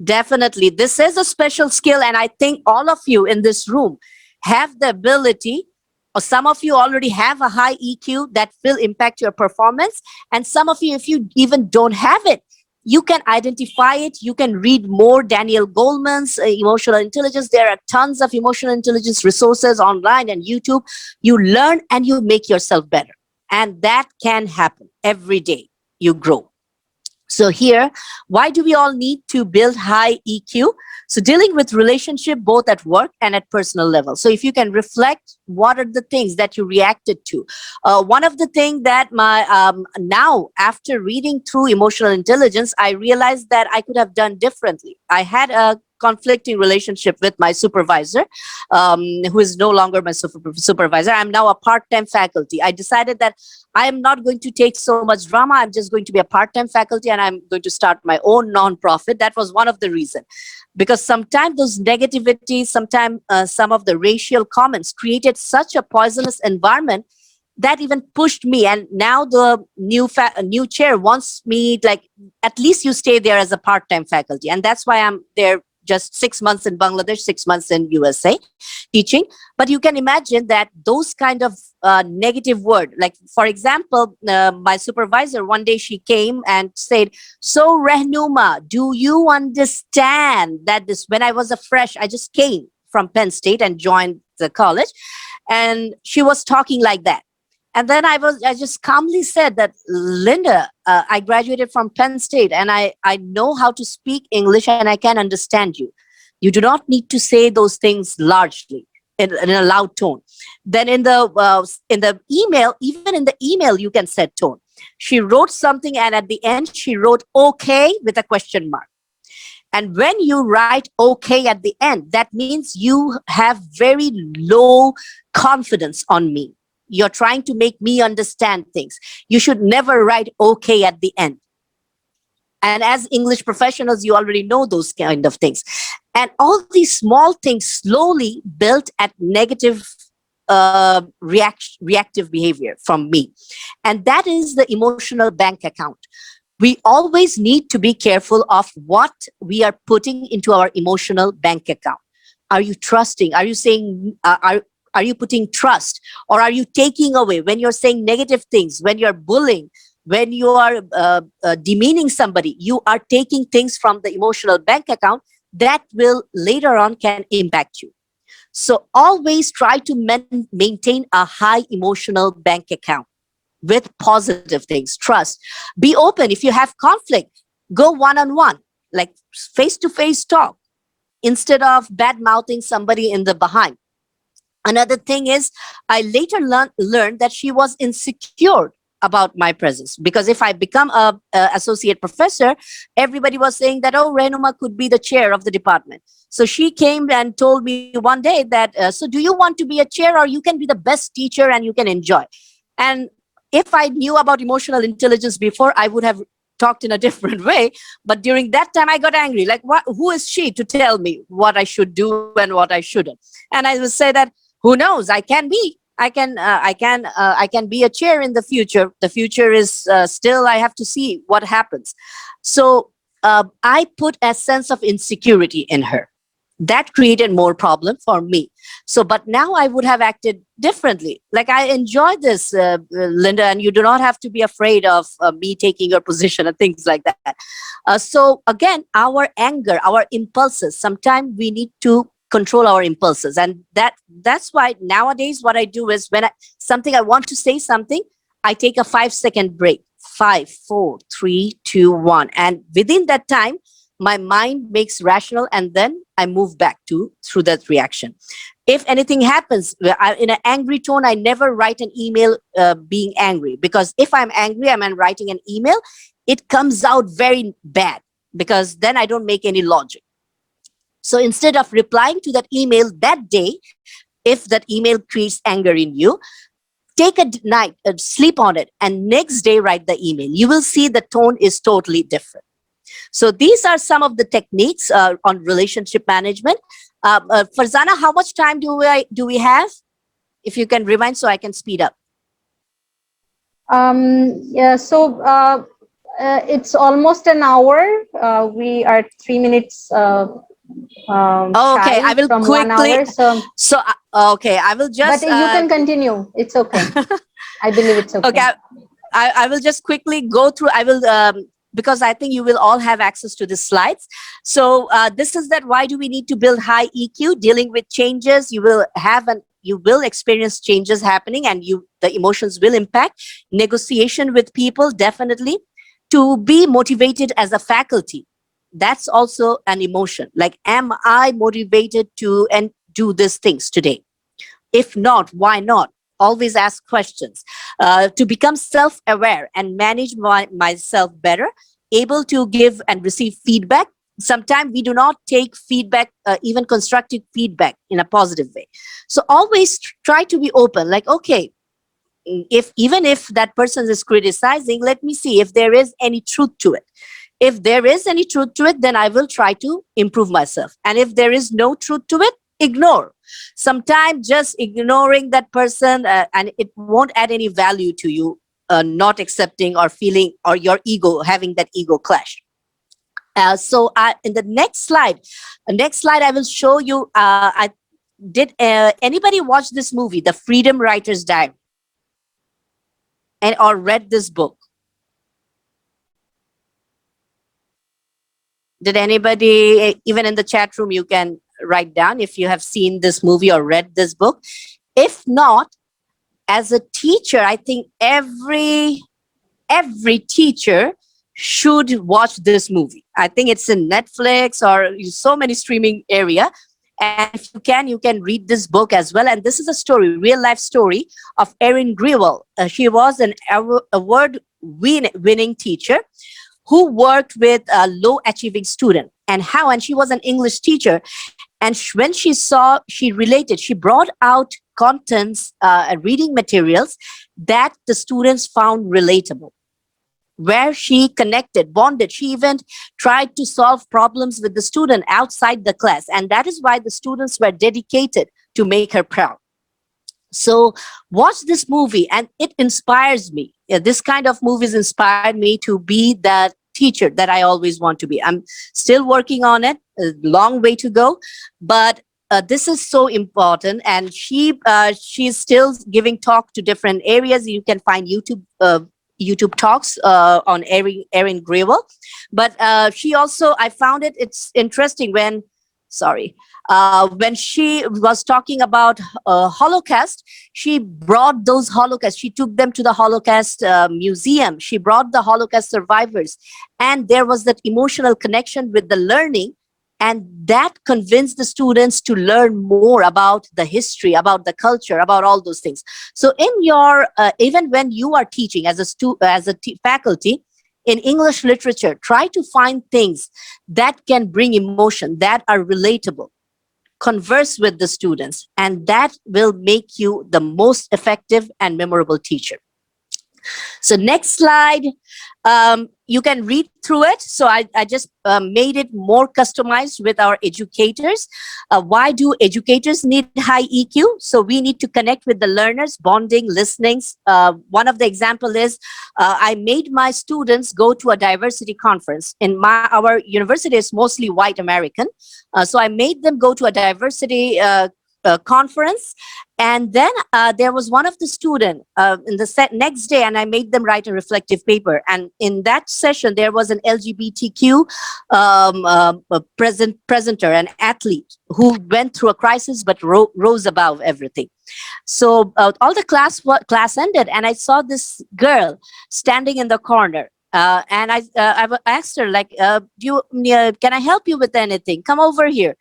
S3: Definitely, this is a special skill, and I think all of you in this room have the ability, or some of you already have a high EQ that will impact your performance, and some of you, if you even don't have it, you can identify it. You can read more Daniel Goleman's emotional intelligence. There are tons of emotional intelligence resources online and YouTube. You learn and you make yourself better, and that can happen every day. You grow. So here, why do we all need to build high EQ? So dealing with relationship both at work and at personal level. So if you can reflect, what are the things that you reacted to? One of the things that now after reading through emotional intelligence, I realized that I could have done differently. I had a conflicting relationship with my supervisor, who is no longer my supervisor. I'm now a part-time faculty. I decided that I am not going to take so much drama. I'm just going to be a part-time faculty, and I'm going to start my own non-profit. That was one of the reasons. Because sometimes those negativity, sometimes some of the racial comments created such a poisonous environment that even pushed me. And now the new chair wants me, like, at least you stay there as a part-time faculty. And that's why I'm there just 6 months in Bangladesh, 6 months in USA teaching. But you can imagine that those kind of negative word, like, for example, my supervisor, one day she came and said, so Rehnuma, do you understand that when I was a fresh, I just came from Penn State and joined the college, and she was talking like that. And then I just calmly said that, Linda, I graduated from Penn State, and I know how to speak English, and I can understand you. You do not need to say those things largely in a loud tone. Then in the email, even in the email, you can set tone. She wrote something, and at the end, she wrote okay with a question mark. And when you write okay at the end, that means you have very low confidence on me. You're trying to make me understand things. You should never write okay at the end. And as English professionals, you already know those kind of things. And all these small things slowly built at negative reactive behavior from me. And that is the emotional bank account. We always need to be careful of what we are putting into our emotional bank account. Are you trusting? Are you saying, are you putting trust, or are you taking away? When you're saying negative things, when you're bullying, when you are demeaning somebody, you are taking things from the emotional bank account that will later on can impact you. So always try to maintain a high emotional bank account with positive things. Trust. Be open. If you have conflict, go one-on-one, like face-to-face talk, instead of bad-mouthing somebody in the behind. Another thing is, I later learned that she was insecure about my presence, because if I become a associate professor, everybody was saying that, oh, Rehnuma could be the chair of the department. So she came and told me one day that, so do you want to be a chair, or you can be the best teacher and you can enjoy? And if I knew about emotional intelligence before, I would have talked in a different way. But during that time, I got angry. Like, what? Who is she to tell me what I should do and what I shouldn't? And I would say that, who knows? I can be. I can be a chair in the future. The future is still, I have to see what happens. So I put a sense of insecurity in her. That created more problem for me. So, but now I would have acted differently. Like, I enjoy this, Linda, and you do not have to be afraid of me taking your position and things like that. So again, our anger, our impulses, sometimes we need to control our impulses. And that's why nowadays what I do is when I want to say something, I take a 5-second break. 5, 4, 3, 2, 1. And within that time, my mind makes rational, and then I move back through that reaction. If anything happens in an angry tone, I never write an email being angry, because if I'm angry, I'm writing an email, it comes out very bad, because then I don't make any logic. So instead of replying to that email that day, if that email creates anger in you, take a night, sleep on it, and next day write the email. You will see the tone is totally different. So these are some of the techniques on relationship management. Farzana, how much time do we have? If you can remind, so I can speed up.
S1: Yeah, so it's almost an hour. We are 3 minutes
S3: Okay, I will
S1: from
S3: quickly.
S1: 1 hour. So
S3: okay, I will just.
S1: But you can continue. It's okay. I believe it's okay.
S3: Okay, I will just quickly go through. I will. Because I think you will all have access to the slides. So this is that why do we need to build high EQ? Dealing with changes, you will experience changes happening, and the emotions will impact. Negotiation with people, definitely. To be motivated as a faculty, that's also an emotion. Like, am I motivated to do these things today? If not, why not? Always ask questions. To become self-aware and manage myself better, able to give and receive feedback. Sometimes we do not take feedback, even constructive feedback, in a positive way. So always try to be open. Like, okay, even if that person is criticizing, let me see if there is any truth to it. If there is any truth to it, then I will try to improve myself. And if there is no truth to it, ignore. Sometimes just ignoring that person, and it won't add any value to you, not accepting or feeling, or your ego, having that ego clash. So in the next slide, I will show you, did anybody watch this movie, The Freedom Writer's Diary? Or read this book? Did anybody, even in the chat room, you can write down if you have seen this movie or read this book. If not, as a teacher, I think every teacher should watch this movie. I think it's in Netflix or so many streaming area. And if you can read this book as well. And this is a story, real life story of Erin Grewal. She was an award-winning teacher who worked with a low-achieving student, and she was an English teacher. And when she related, she brought out contents, reading materials that the students found relatable, where she connected, bonded. She even tried to solve problems with the student outside the class. And that is why the students were dedicated to make her proud. So watch this movie, and it inspires me. This kind of movies inspired me to be that teacher that I always want to be. I'm still working on it, a long way to go, but this is so important. And she's still giving talk to different areas. You can find YouTube talks on Erin Grewal. But she also, I found it's interesting when she was talking about Holocaust, she brought those Holocaust, she took them to the Holocaust museum. She brought the Holocaust survivors, and there was that emotional connection with the learning, and that convinced the students to learn more about the history, about the culture, about all those things. So in your, even when you are teaching as a faculty, in English literature, try to find things that can bring emotion, that are relatable. Converse with the students, and that will make you the most effective and memorable teacher. So next slide, you can read through it. So I just made it more customized with our educators. Why do educators need high EQ? So we need to connect with the learners, bonding, listening. One of the example is I made my students go to a diversity conference. In our university is mostly white American. So I made them go to a diversity conference, and then there was one of the student in the next day, and I made them write a reflective paper. And in that session, there was an LGBTQ presenter, an athlete who went through a crisis but rose above everything. So all the class ended, and I saw this girl standing in the corner. And I asked her, like, can I help you with anything? Come over here.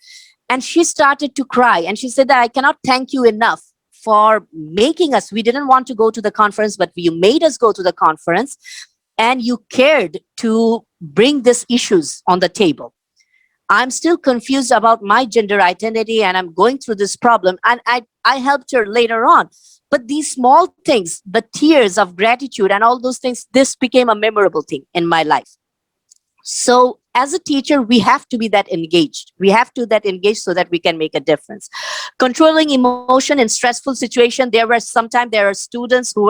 S3: And she started to cry. And she said that I cannot thank you enough for making us. We didn't want to go to the conference, but you made us go to the conference. And you cared to bring these issues on the table. I'm still confused about my gender identity, and I'm going through this problem. And I helped her later on. But these small things, the tears of gratitude and all those things, this became a memorable thing in my life. So as a teacher, we have to be that engaged. We have to that engaged so that we can make a difference. Controlling emotion in stressful situation. There are students who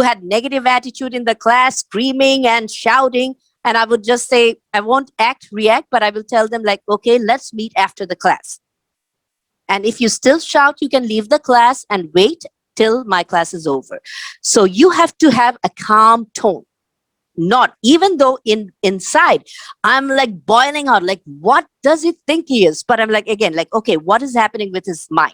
S3: had negative attitude in the class, screaming and shouting. And I would just say, I won't react, but I will tell them, like, okay, let's meet after the class. And if you still shout, you can leave the class and wait till my class is over. So you have to have a calm tone. Not even though inside I'm like boiling out, like, what does he think he is? But I'm like, again, like, okay, what is happening with his mind?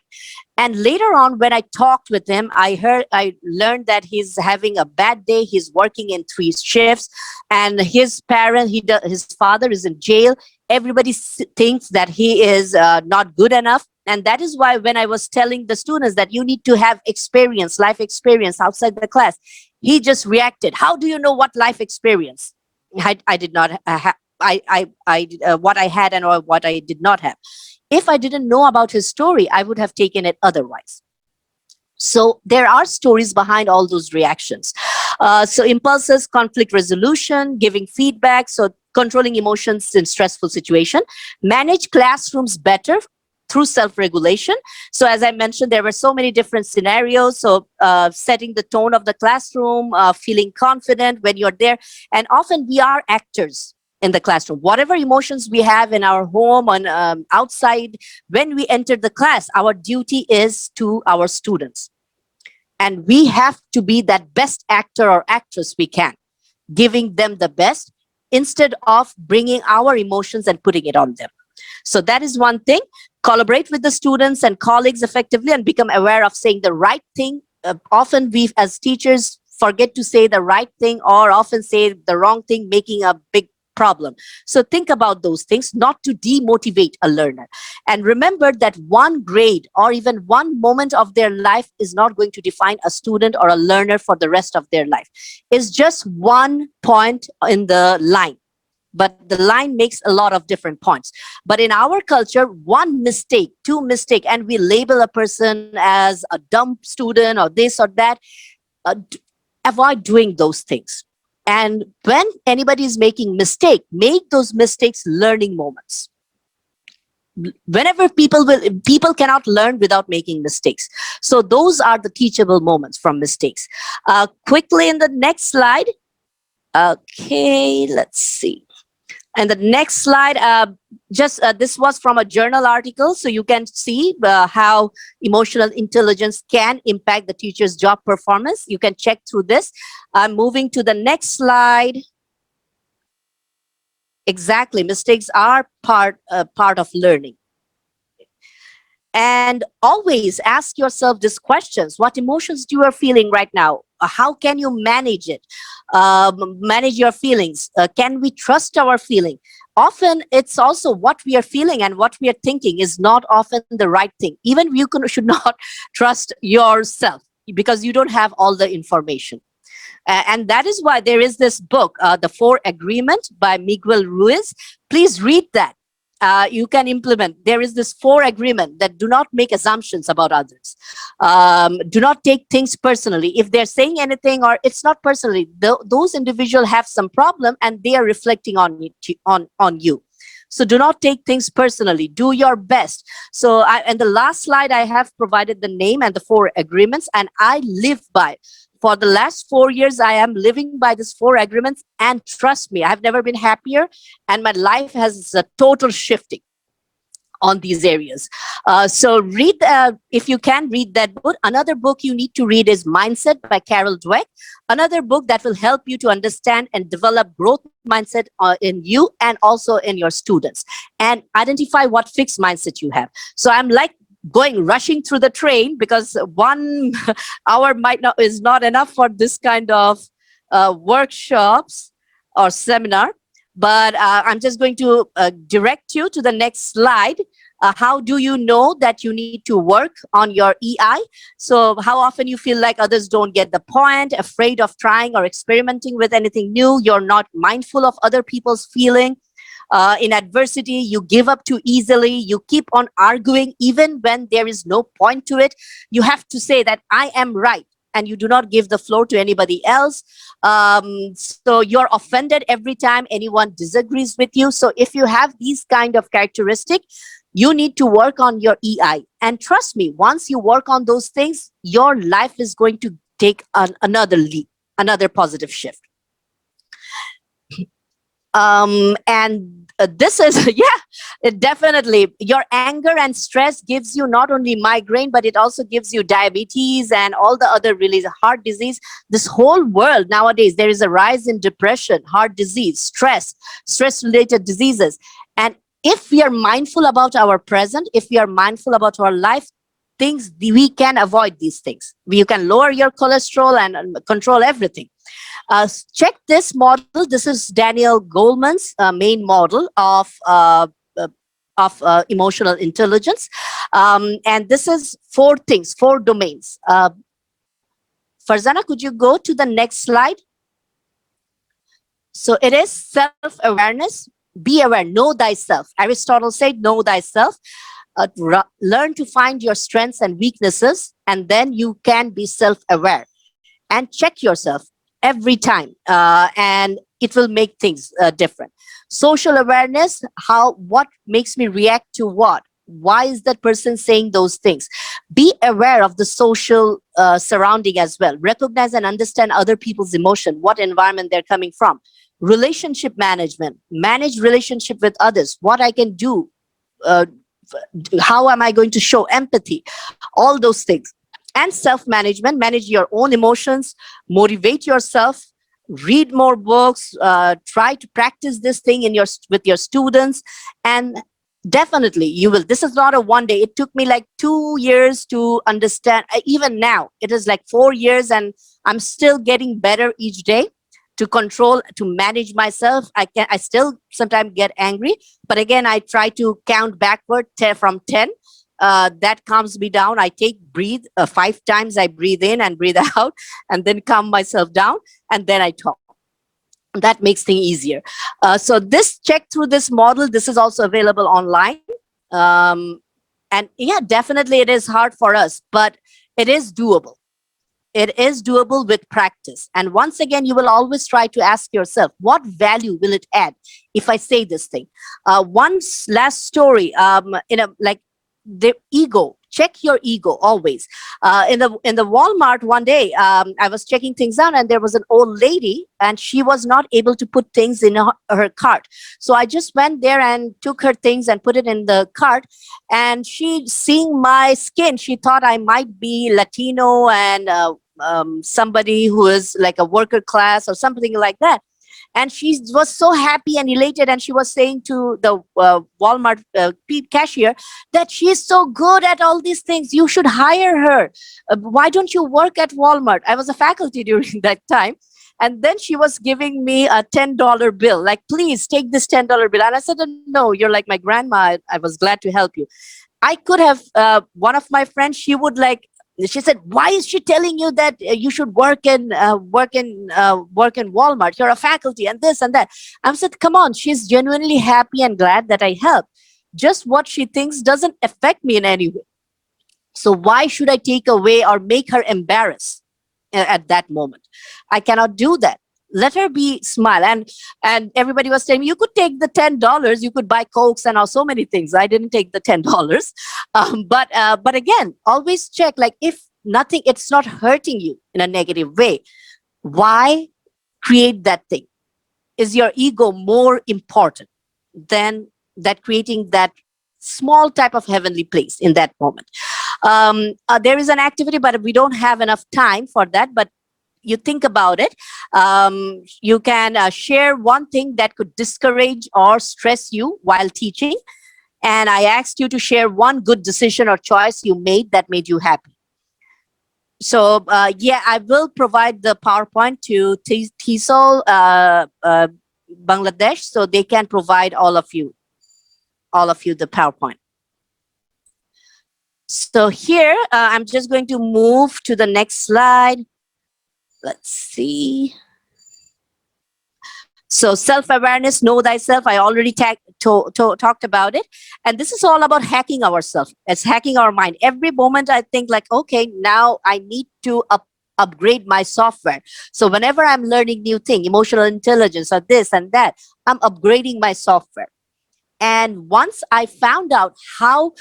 S3: And later on, when I talked with him, I learned that he's having a bad day. He's working in 3 shifts, and his his father is in jail. Everybody thinks that he is not good enough. And that is why when I was telling the students that you need to have experience, life experience outside the class, he just reacted. How do you know what life experience? I did not have. What I had and or what I did not have. If I didn't know about his story, I would have taken it otherwise. So there are stories behind all those reactions. So impulses, conflict resolution, giving feedback, so controlling emotions in stressful situation, manage classrooms better through self-regulation. So as I mentioned, there were so many different scenarios. So setting the tone of the classroom, feeling confident when you're there. And often we are actors in the classroom. Whatever emotions we have in our home, on outside, when we enter the class, our duty is to our students. And we have to be that best actor or actress we can, giving them the best instead of bringing our emotions and putting it on them. So that is one thing. Collaborate with the students and colleagues effectively and become aware of saying the right thing. Often we as teachers forget to say the right thing or often say the wrong thing, making a big problem. So think about those things, not to demotivate a learner. And remember that one grade or even one moment of their life is not going to define a student or a learner for the rest of their life. It's just one point in the line. But the line makes a lot of different points. But in our culture, one mistake, 2 mistakes, and we label a person as a dumb student or this or that. Avoid doing those things. And when anybody is making mistake, make those mistakes learning moments. Whenever people cannot learn without making mistakes. So those are the teachable moments from mistakes. Quickly in the next slide. Okay, let's see. And the next slide, this was from a journal article. So you can see how emotional intelligence can impact the teacher's job performance. You can check through this. I'm moving to the next slide. Exactly, mistakes are part of learning. And always ask yourself these questions. What emotions you are feeling right now? How can you manage it? Manage your feelings. Can we trust our feeling? Often it's also what we are feeling and what we are thinking is not often the right thing. Even you should not trust yourself because you don't have all the information. And that is why there is this book, The 4 Agreement by Miguel Ruiz. Please read that. you can implement. There is this 4 agreement that do not make assumptions about others. Do not take things personally. If they're saying anything or it's not personally, those individuals have some problem and they are reflecting on it, on you. So do not take things personally. Do your best. So and the last slide, I have provided the name and the 4 agreements, and I live by. For the last 4 years, I am living by these 4 agreements, and trust me, I've never been happier, and my life has a total shifting on these areas. So read, if you can, read that book. Another book you need to read is Mindset by Carol Dweck. Another book that will help you to understand and develop growth mindset in you and also in your students, and identify what fixed mindset you have. So I'm like rushing through the train because 1 hour is not enough for this kind of workshops or seminar. But I'm just going to direct you to the next slide. How do you know that you need to work on your EI? So how often you feel like others don't get the point, afraid of trying or experimenting with anything new, you're not mindful of other people's feeling. In adversity, you give up too easily, you keep on arguing even when there is no point to it. You have to say that I am right, and you do not give the floor to anybody else. So you're offended every time anyone disagrees with you. So if you have these kind of characteristics, you need to work on your EI. And trust me, once you work on those things, your life is going to take another leap, another positive shift. And this is, yeah, it definitely, your anger and stress gives you not only migraine, but it also gives you diabetes and all the other really heart disease. This whole world nowadays, there is a rise in depression, heart disease, stress-related diseases. And if we are mindful about our present, if we are mindful about our life, we can avoid these things. You can lower your cholesterol and control everything. Check this model. This is Daniel Goleman's main model of emotional intelligence. And this is 4 things, 4 domains. Farzana, could you go to the next slide? So it is self-awareness. Be aware, know thyself. Aristotle said, know thyself. Learn to find your strengths and weaknesses, and then you can be self-aware. And check yourself every time, and it will make things different. Social awareness, what makes me react to what? Why is that person saying those things? Be aware of the social surrounding as well. Recognize and understand other people's emotion, what environment they're coming from. Relationship management, manage relationship with others, what I can do, how am I going to show empathy, all those things. And self-management, manage your own emotions, motivate yourself, read more books, try to practice this thing with your students, and definitely you will. This is not a one day. It took me like 2 years to understand. Even now, it is like 4 years, and I'm still getting better each day to control, to manage myself. I still sometimes get angry, but again, I try to count backward from 10. That calms me down. I breathe 5 times. I breathe in and breathe out, and then calm myself down, and then I talk. That makes things easier. So check through this model. This is also available online. And yeah, definitely it is hard for us, but it is doable. It is doable with practice. And once again, you will always try to ask yourself, what value will it add if I say this thing? One last story, the ego. Check your ego always. In the Walmart one day, I was checking things out, and there was an old lady, and she was not able to put things in her cart. So I just went there and took her things and put it in the cart. And she, seeing my skin, she thought I might be Latino and somebody who is like a worker class or something like that. And she was so happy and elated, and she was saying to the Walmart cashier that she is so good at all these things. You should hire her. Why don't you work at Walmart? I was a faculty during that time. And then she was giving me a $10 bill, like, please take this $10 bill. And I said, no, you're like my grandma. I was glad to help you. I could have, one of my friends, she said, why is she telling you that you should work in Walmart? You're a faculty and this and that. I said, come on, she's genuinely happy and glad that I helped. just what she thinks doesn't affect me in any way. So why should I take away or make her embarrassed at that moment? I cannot do that. Let her be smile. And everybody was telling me, you could take the $10, you could buy Cokes and so many things. I didn't take the $10. But again, always check, like, if nothing, it's not hurting you in a negative way, why create that thing? Is your ego more important than that creating that small type of heavenly place in that moment? There is an activity, but we don't have enough time for that. But you think about it. You can share one thing that could discourage or stress you while teaching. And I asked you to share one good decision or choice you made that made you happy. So yeah, I will provide the PowerPoint to TESOL Bangladesh, so they can provide all of you the PowerPoint. So here, I'm just going to move to the next slide. Let's see. So self-awareness, know thyself. I already talked about it. And this is all about hacking ourselves. It's hacking our mind. Every moment I think like, okay, now I need to upgrade my software. So whenever I'm learning new thing, emotional intelligence or this and that, I'm upgrading my software. And once I found out how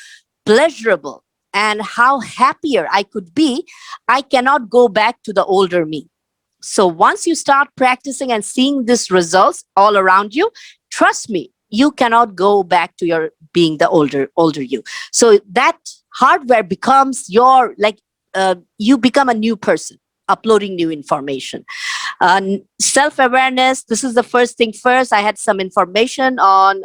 S3: pleasurable and how happier I could be, I cannot go back to the older me. So once you start practicing and seeing these results all around you, trust me, you cannot go back to your being the older you. So that hardware becomes your, like, you become a new person, uploading new information. Self-awareness, this is the first thing first. I had some information on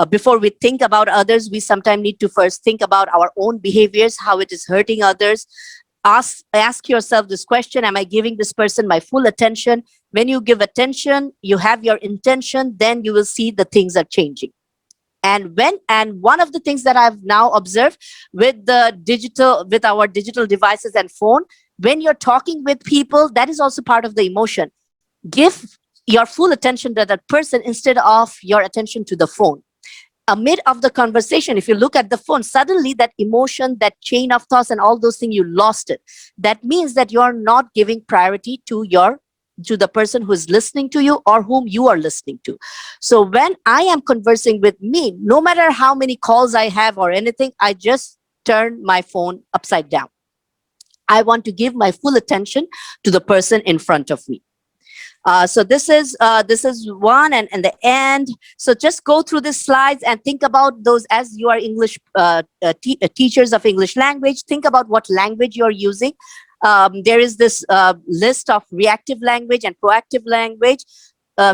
S3: before we think about others, we sometimes need to first think about our own behaviors, how it is hurting others. Ask yourself this question: am I giving this person my full attention? When you give attention, you have your intention, then you will see the things are changing. And one of the things that I've now observed with our digital devices and phone, when you're talking with people, that is also part of the emotion. Give your full attention to that person instead of your attention to the phone. Amid of the conversation, if you look at the phone, suddenly that emotion, that chain of thoughts and all those things, you lost it. That means that you're not giving priority to the person who is listening to you or whom you are listening to. So when I am conversing with me, no matter how many calls I have or anything, I just turn my phone upside down. I want to give my full attention to the person in front of me. So this is one, and the end. So just go through the slides and think about those as you are English teachers of English language. Think about what language you're using. There is this list of reactive language and proactive language.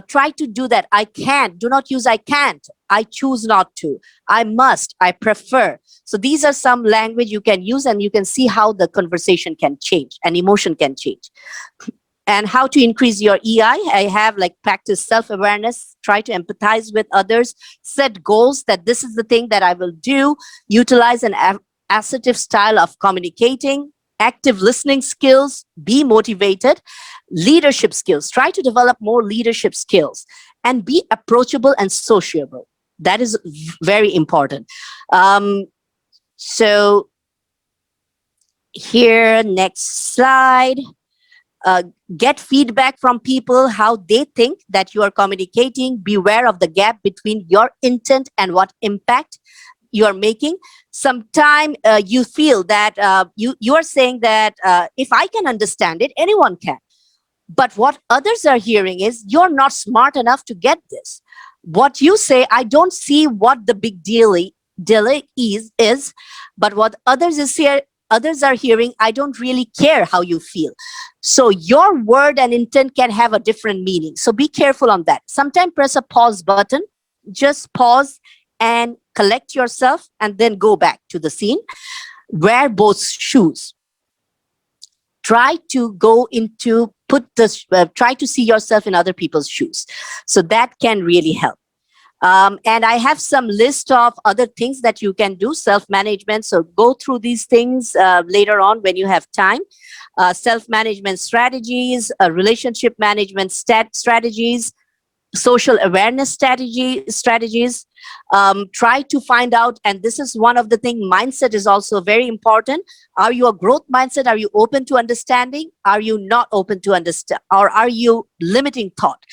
S3: Try to do that. I can't. Do not use I can't. I choose not to. I must. I prefer. So these are some language you can use, and you can see how the conversation can change and emotion can change. And how to increase your EI. I have like practice self-awareness, try to empathize with others, set goals that this is the thing that I will do, utilize an assertive style of communicating, active listening skills, be motivated, leadership skills, try to develop more leadership skills, and be approachable and sociable. That is very important. So here, next slide. Get feedback from people, how they think that you are communicating. Beware of the gap between your intent and what impact you are making. Sometimes you feel that you are saying that if I can understand it, anyone can. But what others are hearing is you're not smart enough to get this. What you say, I don't see what the big deal is, but what others are hearing, I don't really care how you feel. So your word and intent can have a different meaning. So be careful on that. Sometimes press a pause button, just pause and collect yourself and then go back to the scene. Wear both shoes. Try to try to see yourself in other people's shoes. So that can really help. And I have some list of other things that you can do, self-management. So go through these things later on when you have time. Self-management strategies, relationship management strategies, social awareness strategies. Try to find out, and this is one of the thing, mindset is also very important. Are you a growth mindset? Are you open to understanding? Are you not open to understand, or are you limiting thought?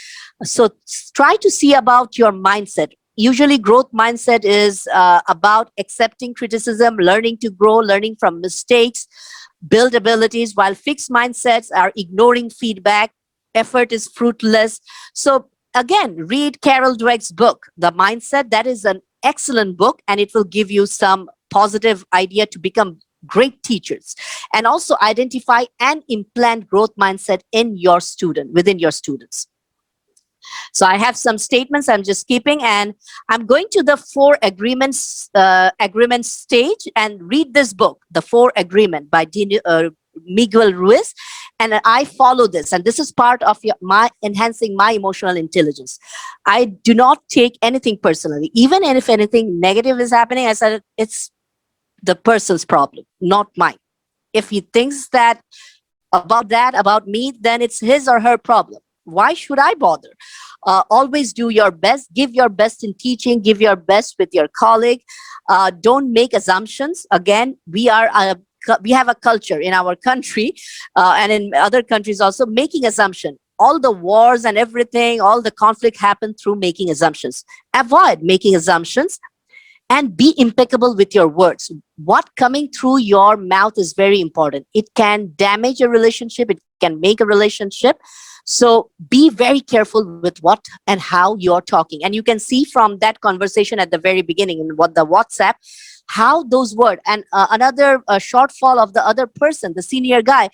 S3: So try to see about your mindset. Usually growth mindset is about accepting criticism, learning to grow, learning from mistakes, build abilities, while fixed mindsets are ignoring feedback, effort is fruitless. So again, read Carol Dweck's book, The Mindset. That is an excellent book, and it will give you some positive idea to become great teachers. And also identify and implant growth mindset in your student, within your students. So I have some statements I'm just keeping, and I'm going to the 4 agreements stage and read this book, The 4 Agreement by Miguel Ruiz, and I follow this, and this is part of my enhancing my emotional intelligence. I do not take anything personally, even if anything negative is happening. I said it's the person's problem, not mine. If he thinks that about me, then it's his or her problem. Why should I bother? Always do your best, give your best in teaching, give your best with your colleague. Don't make assumptions. Again, we have a culture in our country and in other countries also, making assumption. All the wars and everything, all the conflict happen through making assumptions. Avoid making assumptions and be impeccable with your words. What coming through your mouth is very important. It can damage a relationship, it can make a relationship. So be very careful with what and how you're talking. And you can see from that conversation at the very beginning in what the WhatsApp, how those words, and another shortfall of the other person, the senior guy,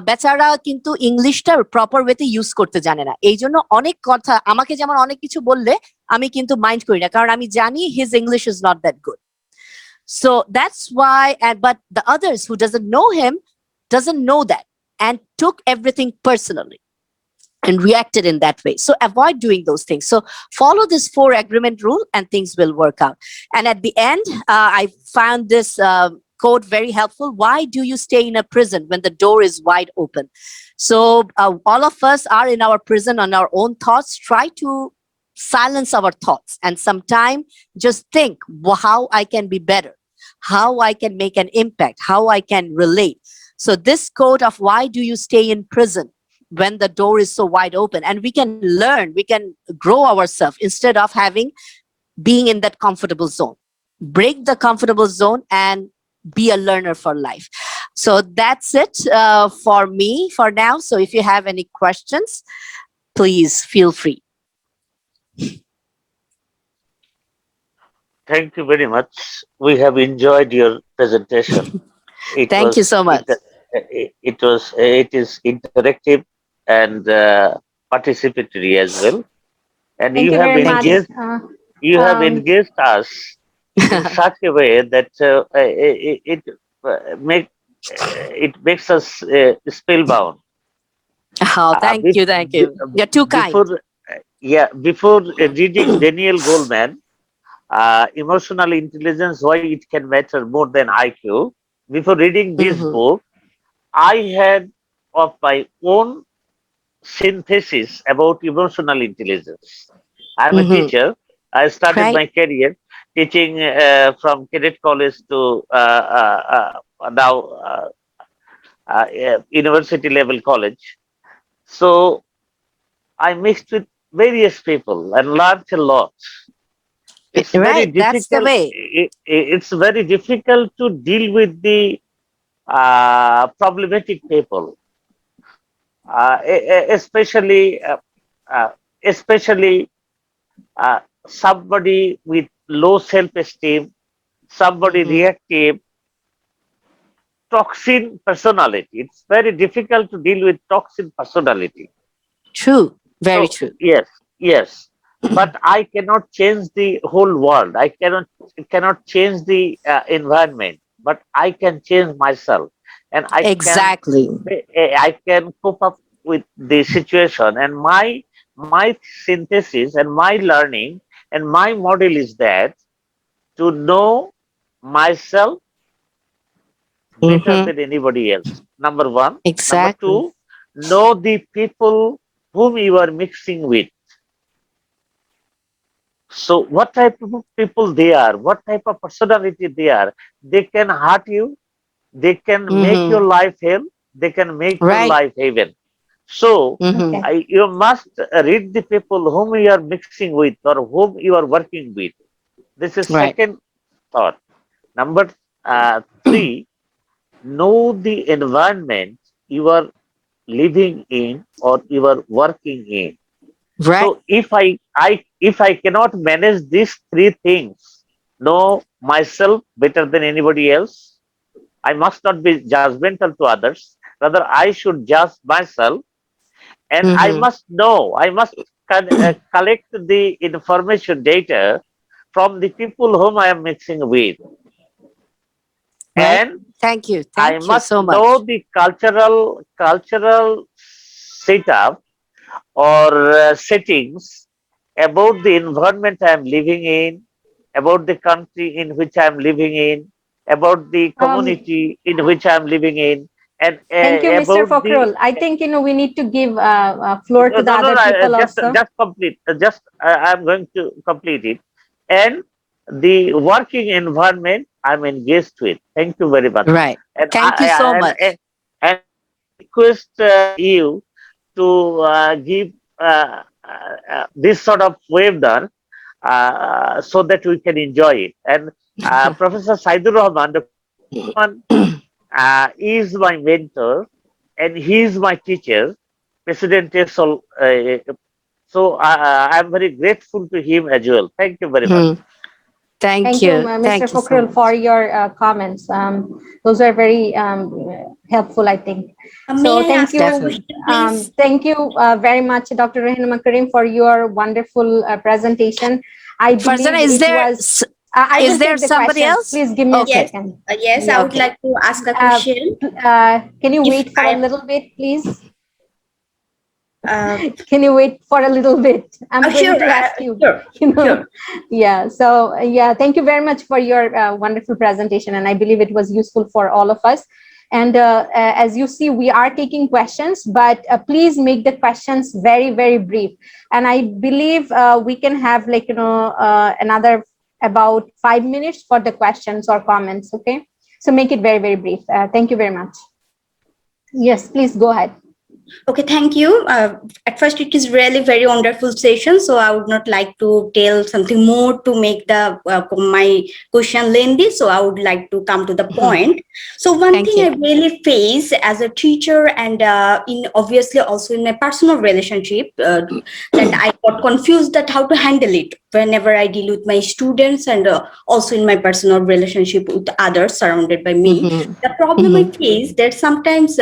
S3: বেচারা কিন্তু ইংলিশটা proper ওয়েতে use করতে জানে না, এই জন্য অনেক কথা আমাকে যেমন অনেক কিছু বললে আমি কিন্তু মাইন্ড করি না, কারণ আমি জানি his English is not that good. So that's why, but the others who doesn't know him doesn't know that and took everything personally and reacted in that way. So avoid doing those things. So follow this 4 agreement rule and things will work out. And at the end, I found this quote very helpful. Why do you stay in a prison when the door is wide open? So all of us are in our prison on our own thoughts. Try to silence our thoughts and sometime just think how I can be better, how I can make an impact, how I can relate. So this quote of why do you stay in prison when the door is so wide open, and we can learn, we can grow ourselves instead of being in that comfortable zone. Break the comfortable zone and be a learner for life. So that's it for me for now. So if you have any questions, please feel free.
S4: Thank you very much. We have enjoyed your presentation.
S3: Thank you so much.
S4: It is interactive and participatory as well. And
S1: Thank you very much.
S4: You have engaged us in such a way that it makes us spellbound.
S3: Oh, thank you. You're too kind.
S4: Before reading Daniel Goleman, Emotional Intelligence, Why It Can Matter More Than IQ, before reading this book, I had of my own synthesis about emotional intelligence. I'm a teacher. I started my career teaching from cadet college to now university level college. So I mixed with various people and learned a lot. It's very difficult.
S3: That's the way.
S4: It's very difficult to deal with the problematic people, especially somebody with low self-esteem, somebody reactive, toxin personality. It's very difficult to deal with toxin personality.
S3: True, very true.
S4: Yes. But I cannot change the whole world. I cannot change the environment, but I can change myself, and I can cope up with the situation. And my synthesis and my learning and my model is that to know myself better than anybody else. Number 1.
S3: Exactly.
S4: Number 2, know the people whom you are mixing with. So what type of people they are, what type of personality they are, they can hurt you, they can make your
S3: Mm-hmm.
S4: life hell, they can make your
S3: Right.
S4: life heaven. So
S3: Mm-hmm.
S1: Okay.
S4: you must read the people whom you are mixing with or whom you are working with. This is
S3: Right.
S4: second thought. Number three, know the environment you are living in or you are working in.
S3: Right.
S4: So if I cannot manage these three things, know myself better than anybody else, I must not be judgmental to others. Rather, I should judge myself, and I
S3: Mm-hmm.
S4: must know. I must collect the information data from the people whom I am mixing with,
S3: Right.
S4: and
S3: Thank you.
S4: I
S3: Thank you
S4: must
S3: so
S4: know
S3: much.
S4: the cultural setup or settings about the environment I am living in, about the country in which I am living in, about the
S1: Um,
S4: community in which I am living in, and
S1: Thank you, Mr.
S4: about the
S1: Fokhrul. I think, we need to give floor to the
S4: no,
S1: other people also.
S4: just complete. Just I'm going to complete it, and the working environment I'm engaged with. Thank you very much,
S3: Right.
S4: and
S3: Thank you so much.
S4: and request you to give this sort of webinar so that we can enjoy it. And Professor Saidur Rahman, Dr. Rahman is my mentor and he is my teacher, President TESOL. I'm very grateful to him as well. Thank you very much.
S3: Mhm. Thank
S1: Thank you,
S3: you.
S1: Mr.
S3: Thank you so
S1: Fokhrul, for
S3: much.
S1: your comments. Those are very helpful, I think. So
S6: May I
S1: thank
S6: ask a
S1: you.
S3: Definitely.
S6: question, please?
S1: Thank you very much, Dr. Rehnuma Karim, for your wonderful presentation. I
S3: Farzana,
S1: believe
S3: is
S1: it
S3: there
S1: was, I
S3: is
S1: will
S3: there
S1: take the
S3: somebody
S1: questions.
S3: else?
S1: Please give me a
S3: Okay.
S6: Yes,
S1: second.
S6: yes, I
S1: Yes.
S6: would
S3: Okay.
S6: like to ask a
S1: Uh,
S6: question.
S1: can you
S6: If
S1: wait for a
S6: I,
S1: little bit, please?
S6: uh,
S1: Can you wait for a little bit? I'm going
S6: sure,
S1: to ask you,
S6: sure, sure.
S1: yeah. So, yeah, thank you very much for your wonderful presentation. And I believe it was useful for all of us. And as you see, we are taking questions, but please make the questions very, very brief. And I believe we can have another about 5 minutes for the questions or comments. Okay. So make it very, very brief. Thank you very much. Yes, please go ahead.
S6: Okay, thank you. At first, it is really very wonderful session. So I would not like to tell something more to make the my question lengthy. So I would like to come to the
S3: Mhm.
S6: point. So one
S3: Thank
S6: thing
S3: you.
S6: I really face as a teacher, and in obviously also in my personal relationship, that I got confused that how to handle it whenever I deal with my students, and also in my personal relationship with others surrounded by me.
S3: Mhm.
S6: The problem I
S3: Mhm.
S6: face that sometimes.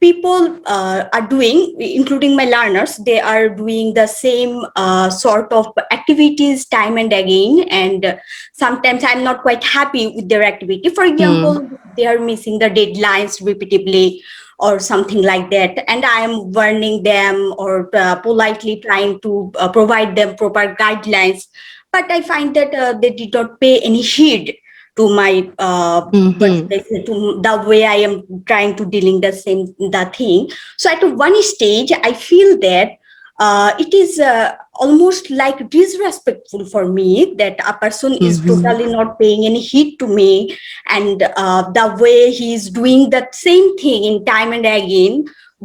S6: People are doing, including my learners, they are doing the same sort of activities time and again, and sometimes I'm not quite happy with their activity. For
S3: Mhm.
S6: example, they are missing the deadlines repeatedly or something like that, and I am warning them or politely trying to provide them proper guidelines, but I find that they did not pay any heed to my
S3: Mhm.
S6: to the way I am trying to dealing the thing. So at one stage, I feel that it is almost like disrespectful for me that a person is
S3: Mhm.
S6: totally not paying any heed to me, and the way he is doing that same thing in time and again.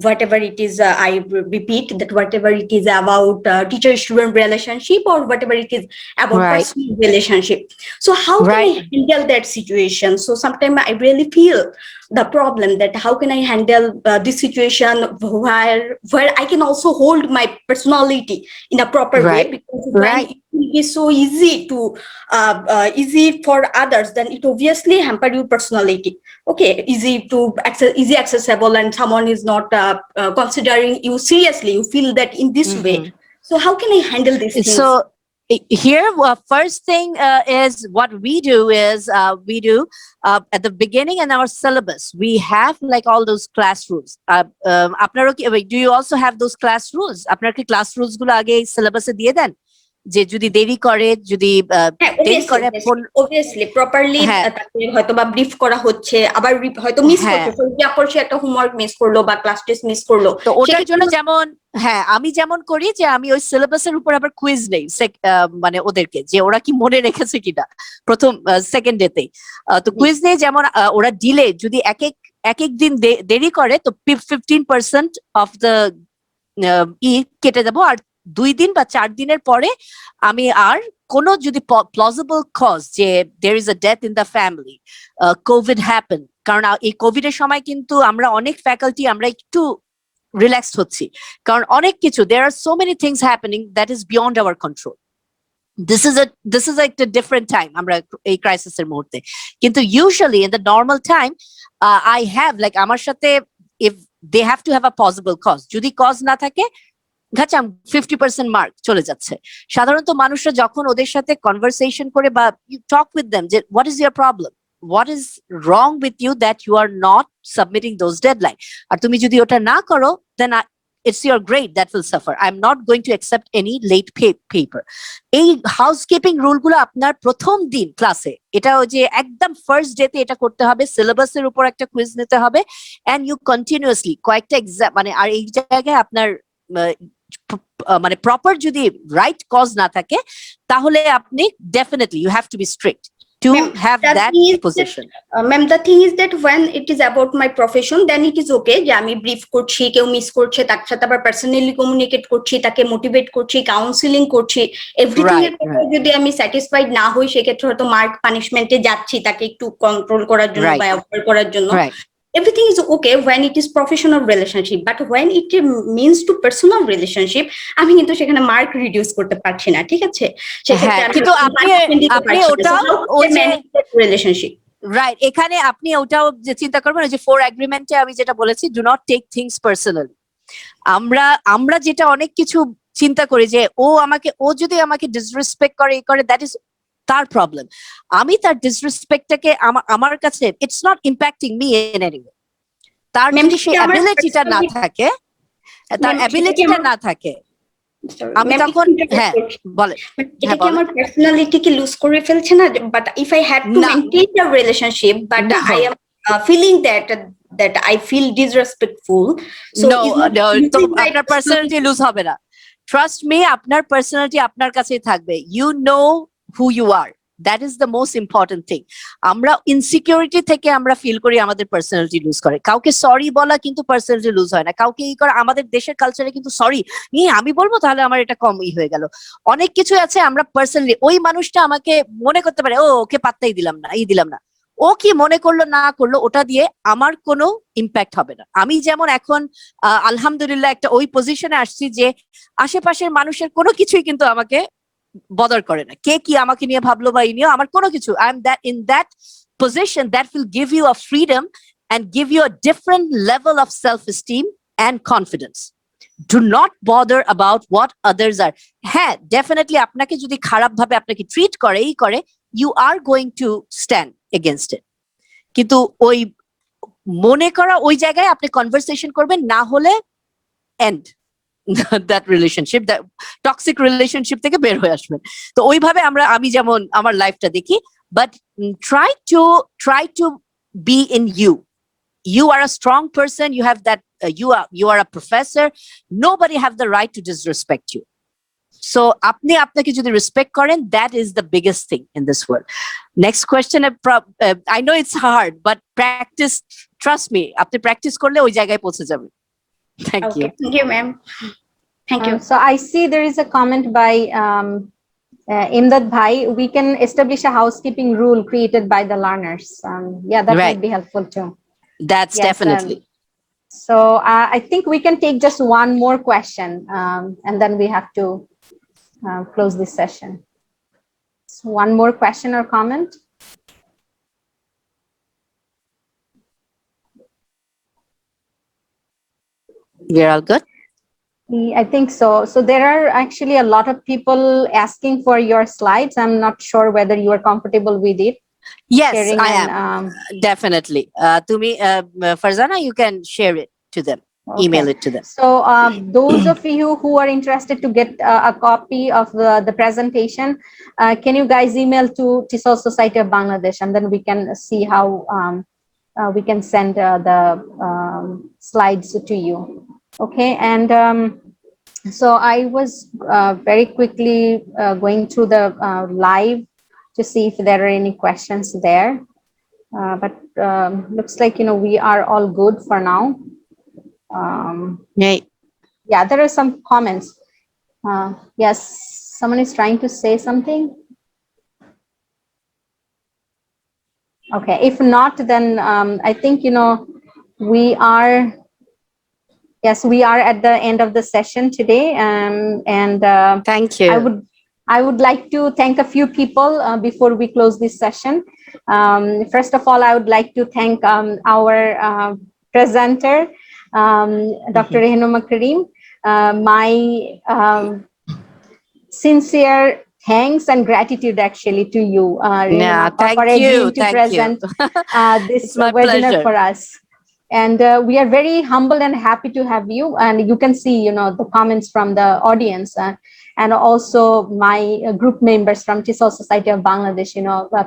S6: Whatever it is, I repeat that whatever it is about teacher-student relationship or whatever it is about
S3: Right.
S6: personal relationship. So how can
S3: Right.
S6: I handle that situation? So sometimes I really feel the problem that how can I handle this situation where I can also hold my personality in a proper way,
S3: Right.
S6: because when
S3: Right.
S6: it will be so easy to easy for others, then it obviously hamper your personality. Okay, easy to access, easy accessible, and someone is not considering you seriously. You feel that in this way.
S3: Mhm.
S6: So how can I handle these things?
S3: So here, first thing is what we do is we do at the beginning in our syllabus we have like all those class rules. আপনারও কি, wait, do you also have those class rules? আপনার কি class rules গুলো আগে syllabus এ দিয়ে দেন? যে যদি দেরি করে, যদি দেরি করে
S6: obviously properly তাকে হয়তো বা ব্রিফ করা হচ্ছে, আবার হয়তো মিস করছে, সে একটা হোমওয়ার্ক মিস করলো বা ক্লাস টেস্ট মিস করলো,
S3: তো ওটার জন্য যেমন আমি যেমন করি যে আমি ওই সিলেবাসের উপর আবার কুইজ নেই, মানে ওদেরকে যে ওরা কি মনে রেখেছে কিনা প্রথম সেকেন্ড ডেতেই, তো কুইজ নেই। যেমন ওরা ডিলে যদি এক এক দিন দেরি করে তো 15% অফ দ্য কেটে দেবো, আর 2 দিন বা 4 দিনের পরে আমি আর কোনো যদি প্লজিবল কজ যে there is a death in the family, Covid happen, কারণ এই কোভিড এর সময় কিন্তু আমরা অনেক ফ্যাকাল্টি আমরা একটু রিল্যাক্সড হচ্ছি, কারণ অনেক কিছু there are so many things happening that is beyond our control. This is like a different time আমরা এই ক্রাইসিস এর মুহূর্তে, কিন্তু usually in the normal time I have like আমার সাথে if they have to have a possible cause, যদি cause না থাকে ঘাচাম 50% মার্ক চলে যাচ্ছে। সাধারণত মানুষরা যখন ওদের সাথে কনভারসেশন করে বা you talk with them যে what is your problem, what is wrong with you that you are not submitting those deadline, আর তুমি যদি ওটা না করো then it's your grade that will suffer. I'm not going to accept any late paper. এই housekeeping rule গুলো আপনার প্রথম দিন ক্লাসে, এটা ওই যে একদম ফার্স্ট ডেতে এটা করতে হবে, সিলেবাসের উপর একটা কুইজ নিতে হবে, and you continuously কয়েকটা এক্সাম মানে, আর এই জায়গায় আপনার মানে প্রপার যদি রাইট কজ না থাকে তাহলে আপনি definitely you have to be strict to have that position.
S6: Ma'am, the thing is that when it is about my profession then it is okay যে আমি ব্রিফ করছি, কেউ মিস করছে তার সাথে আবার পার্সোনালি কমিউনিকেট করছি, তাকে মোটিভেট করছি, কাউন্সিলিং করছি, এভরিথিং এর পরে যদি আমি স্যাটিসফাইড না হই সেক্ষেত্রে হয়তো মার্ক পানিশমেন্টে যাচ্ছি তাকে একটু কন্ট্রোল করার জন্য বা অ্যাভয়েড করার জন্য, everything is okay when it is professional relationship, but when it means to personal relationship আমি কিন্তু সেখানে মার্ক রিডিউস করতে পারছি না, ঠিক আছে?
S3: কিন্তু আপনি ওটা
S6: রিলেশনশিপ
S3: রাইট, এখানে আপনি ওটাও যে চিন্তা করবেন যে 4 এগ্রিমেন্টে আমি যেটা বলেছি do not take things personally. আমরা যেটা অনেক কিছু চিন্তা করি যে ও যদি আমাকে ডিসরেসপেক্ট করে দ্যাট ইজ তার প্রবলেম, আমি তার ডিসরেসপেক্টটাকে আমার কাছে it's not impacting me in any way. তার যদি সেই অ্যাবিলিটিটা না থাকে, আমি তখন বলে
S6: এটা কি আমার পার্সোনালিটি কি লুজ করে ফেলছে না? But if I had to maintain the relationship but I am feeling that I feel disrespectful, so
S3: no তো আপনার পার্সোনালিটি লুজ হবে না, ট্রাস্ট মি, আপনার পার্সোনালিটি আপনার কাছেই থাকবে, you know who you are, that is the most important thing. আমরা insecurity থেকে আমরা ফিল করি আমাদের পার্সোনালিটি লুজ করে, কাউকে সরি বলা কিন্তু পার্সোনালিটি লুজ হয় না, কাউকে করে আমাদের দেশের কালচারে কিন্তু সরি নিয়ে আমি বলবো তাহলে আমার এটা কম হয়ে গেল, অনেক কিছু আছে আমরা পার্সোনালি ওই মানুষটা আমাকে মনে করতে পারে ওকে পাত্তাই দিলাম না, ও কি মনে করলো না করলো ওটা দিয়ে আমার কোনো ইম্প্যাক্ট হবে না। আমি যেমন এখন আলহামদুলিল্লাহ একটা ওই পজিশনে আসছি যে আশেপাশের মানুষের কোনো কিছুই কিন্তু আমাকে বদার করে না, কে কি আমাকে নিয়ে ভাবলো বা এই নিয়ে আমার কোনো কিছু, I am that in that position that will give you a freedom and give you a different level of self-esteem and confidence. Do not bother about what others are. হ্যাঁ, definitely আপনাকে যদি খারাপ ভাবে আপনাকে ট্রিট করে you are going to stand against it. কিন্তু ওই মনে করা ওই জায়গায় আপনি কনভারসেশন করবেন, না হলে end that relationship, that toxic relationship থেকে বের হয়ে আসবেন। তো ওইভাবে আমি যেমন আমার লাইফটা দেখি, but try to be in you. You are a strong person, you have that you are a professor, nobody have the right to disrespect you. So আপনি আপনাকে যদি রেসপেক্ট করেন, that is the biggest thing in this world. Next question, I know it's hard but practice, trust me, আপনি practice করলে ওই জায়গায় পৌঁছে যাবেন। Thank you.
S6: Thank you, ma'am. Thank you.
S1: So I see there is a comment by Imdad Bhai. We can establish a housekeeping rule created by the learners. Yeah, that might be helpful too.
S3: That's yes, definitely.
S1: So I think we can take just one more question, and then we have to close this session. So one more question or comment?
S3: We're all good?
S1: I think so. So there are actually a lot of people asking for your slides. I'm not sure whether you are comfortable with it.
S3: Yes, I am. Definitely. To me, Farzana, you can share it to them. email it to them.
S1: So those of you who are interested to get a copy of the presentation, can you guys email to TESOL Society of Bangladesh, and then we can see how we can send the slides to you. Okay, and so I was very quickly going through the live to see if there are any questions there, but looks like we are all good for now. Yeah, there are some comments. Yes, someone is trying to say something. Okay, if not, then I think we are. Yes, we are at the end of the session today, and
S3: thank you.
S1: I would like to thank a few people before we close this session. First of all, I would like to thank our presenter, Dr. Rehnuma Karim. My sincere thanks and gratitude actually to you, Rehnuma, for agreeing to present this webinar for us. And we are very humbled and happy to have you. And you can see, the comments from the audience and also my group members from TESOL Society of Bangladesh.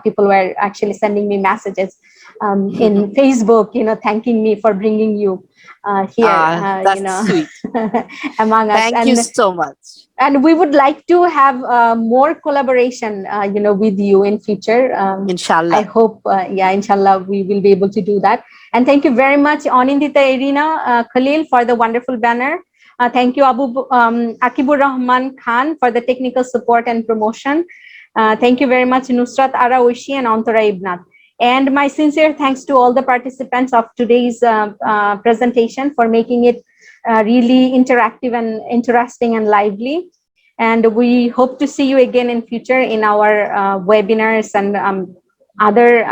S1: People were actually sending me messages in Facebook, thanking me for bringing you here,
S3: that's sweet.
S1: among us.
S3: Thank you so much.
S1: And we would like to have more collaboration, with you in future.
S3: Inshallah.
S1: I hope, inshallah, we will be able to do that. And thank you very much, Anindita Irina Khalil, for the wonderful banner. Thank you, Akibur Rahman Khan, for the technical support and promotion. Thank you very much, Nusrat Ara Oishi and Antara Ibnat. And my sincere thanks to all the participants of today's presentation for making it really interactive and interesting and lively. And we hope to see you again in future in our webinars and other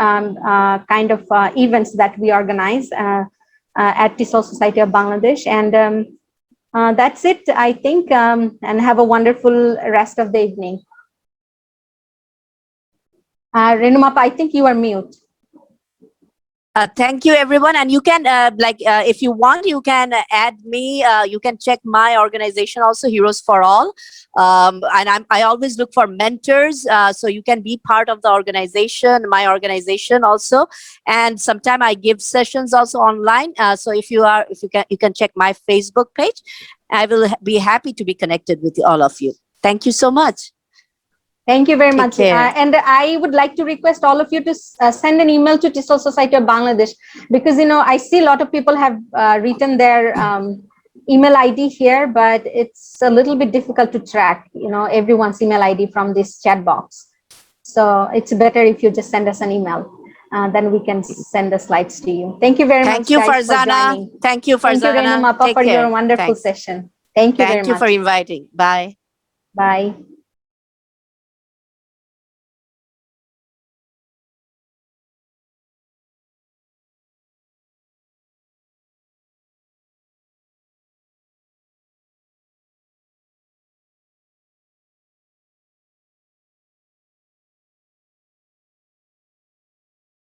S1: kind of events that we organize at TESOL Society of Bangladesh. And that's it, I think, and have a wonderful rest of the evening. Rehnuma, I think you are mute.
S3: Thank you, everyone. And you can, if you want, you can add me. You can check my organization also, Heroes for All. And I always look for mentors, so you can be part of the organization, my organization also. And sometimes I give sessions also online. So if you can check my Facebook page. I will be happy to be connected with all of you. Thank you so much.
S1: Thank you very much. And I would like to request all of you to send an email to TESOL Society of Bangladesh, because, I see a lot of people have written their email ID here, but it's a little bit difficult to track, everyone's email ID from this chat box. So it's better if you just send us an email. Then we can send the slides to you. Thank you very much.
S3: Thank you, Farzana. Thank you, Farzana.
S1: Thank you, Rehnuma, for your wonderful session. Thank you very much.
S3: Thank you for inviting. Bye.
S1: Bye.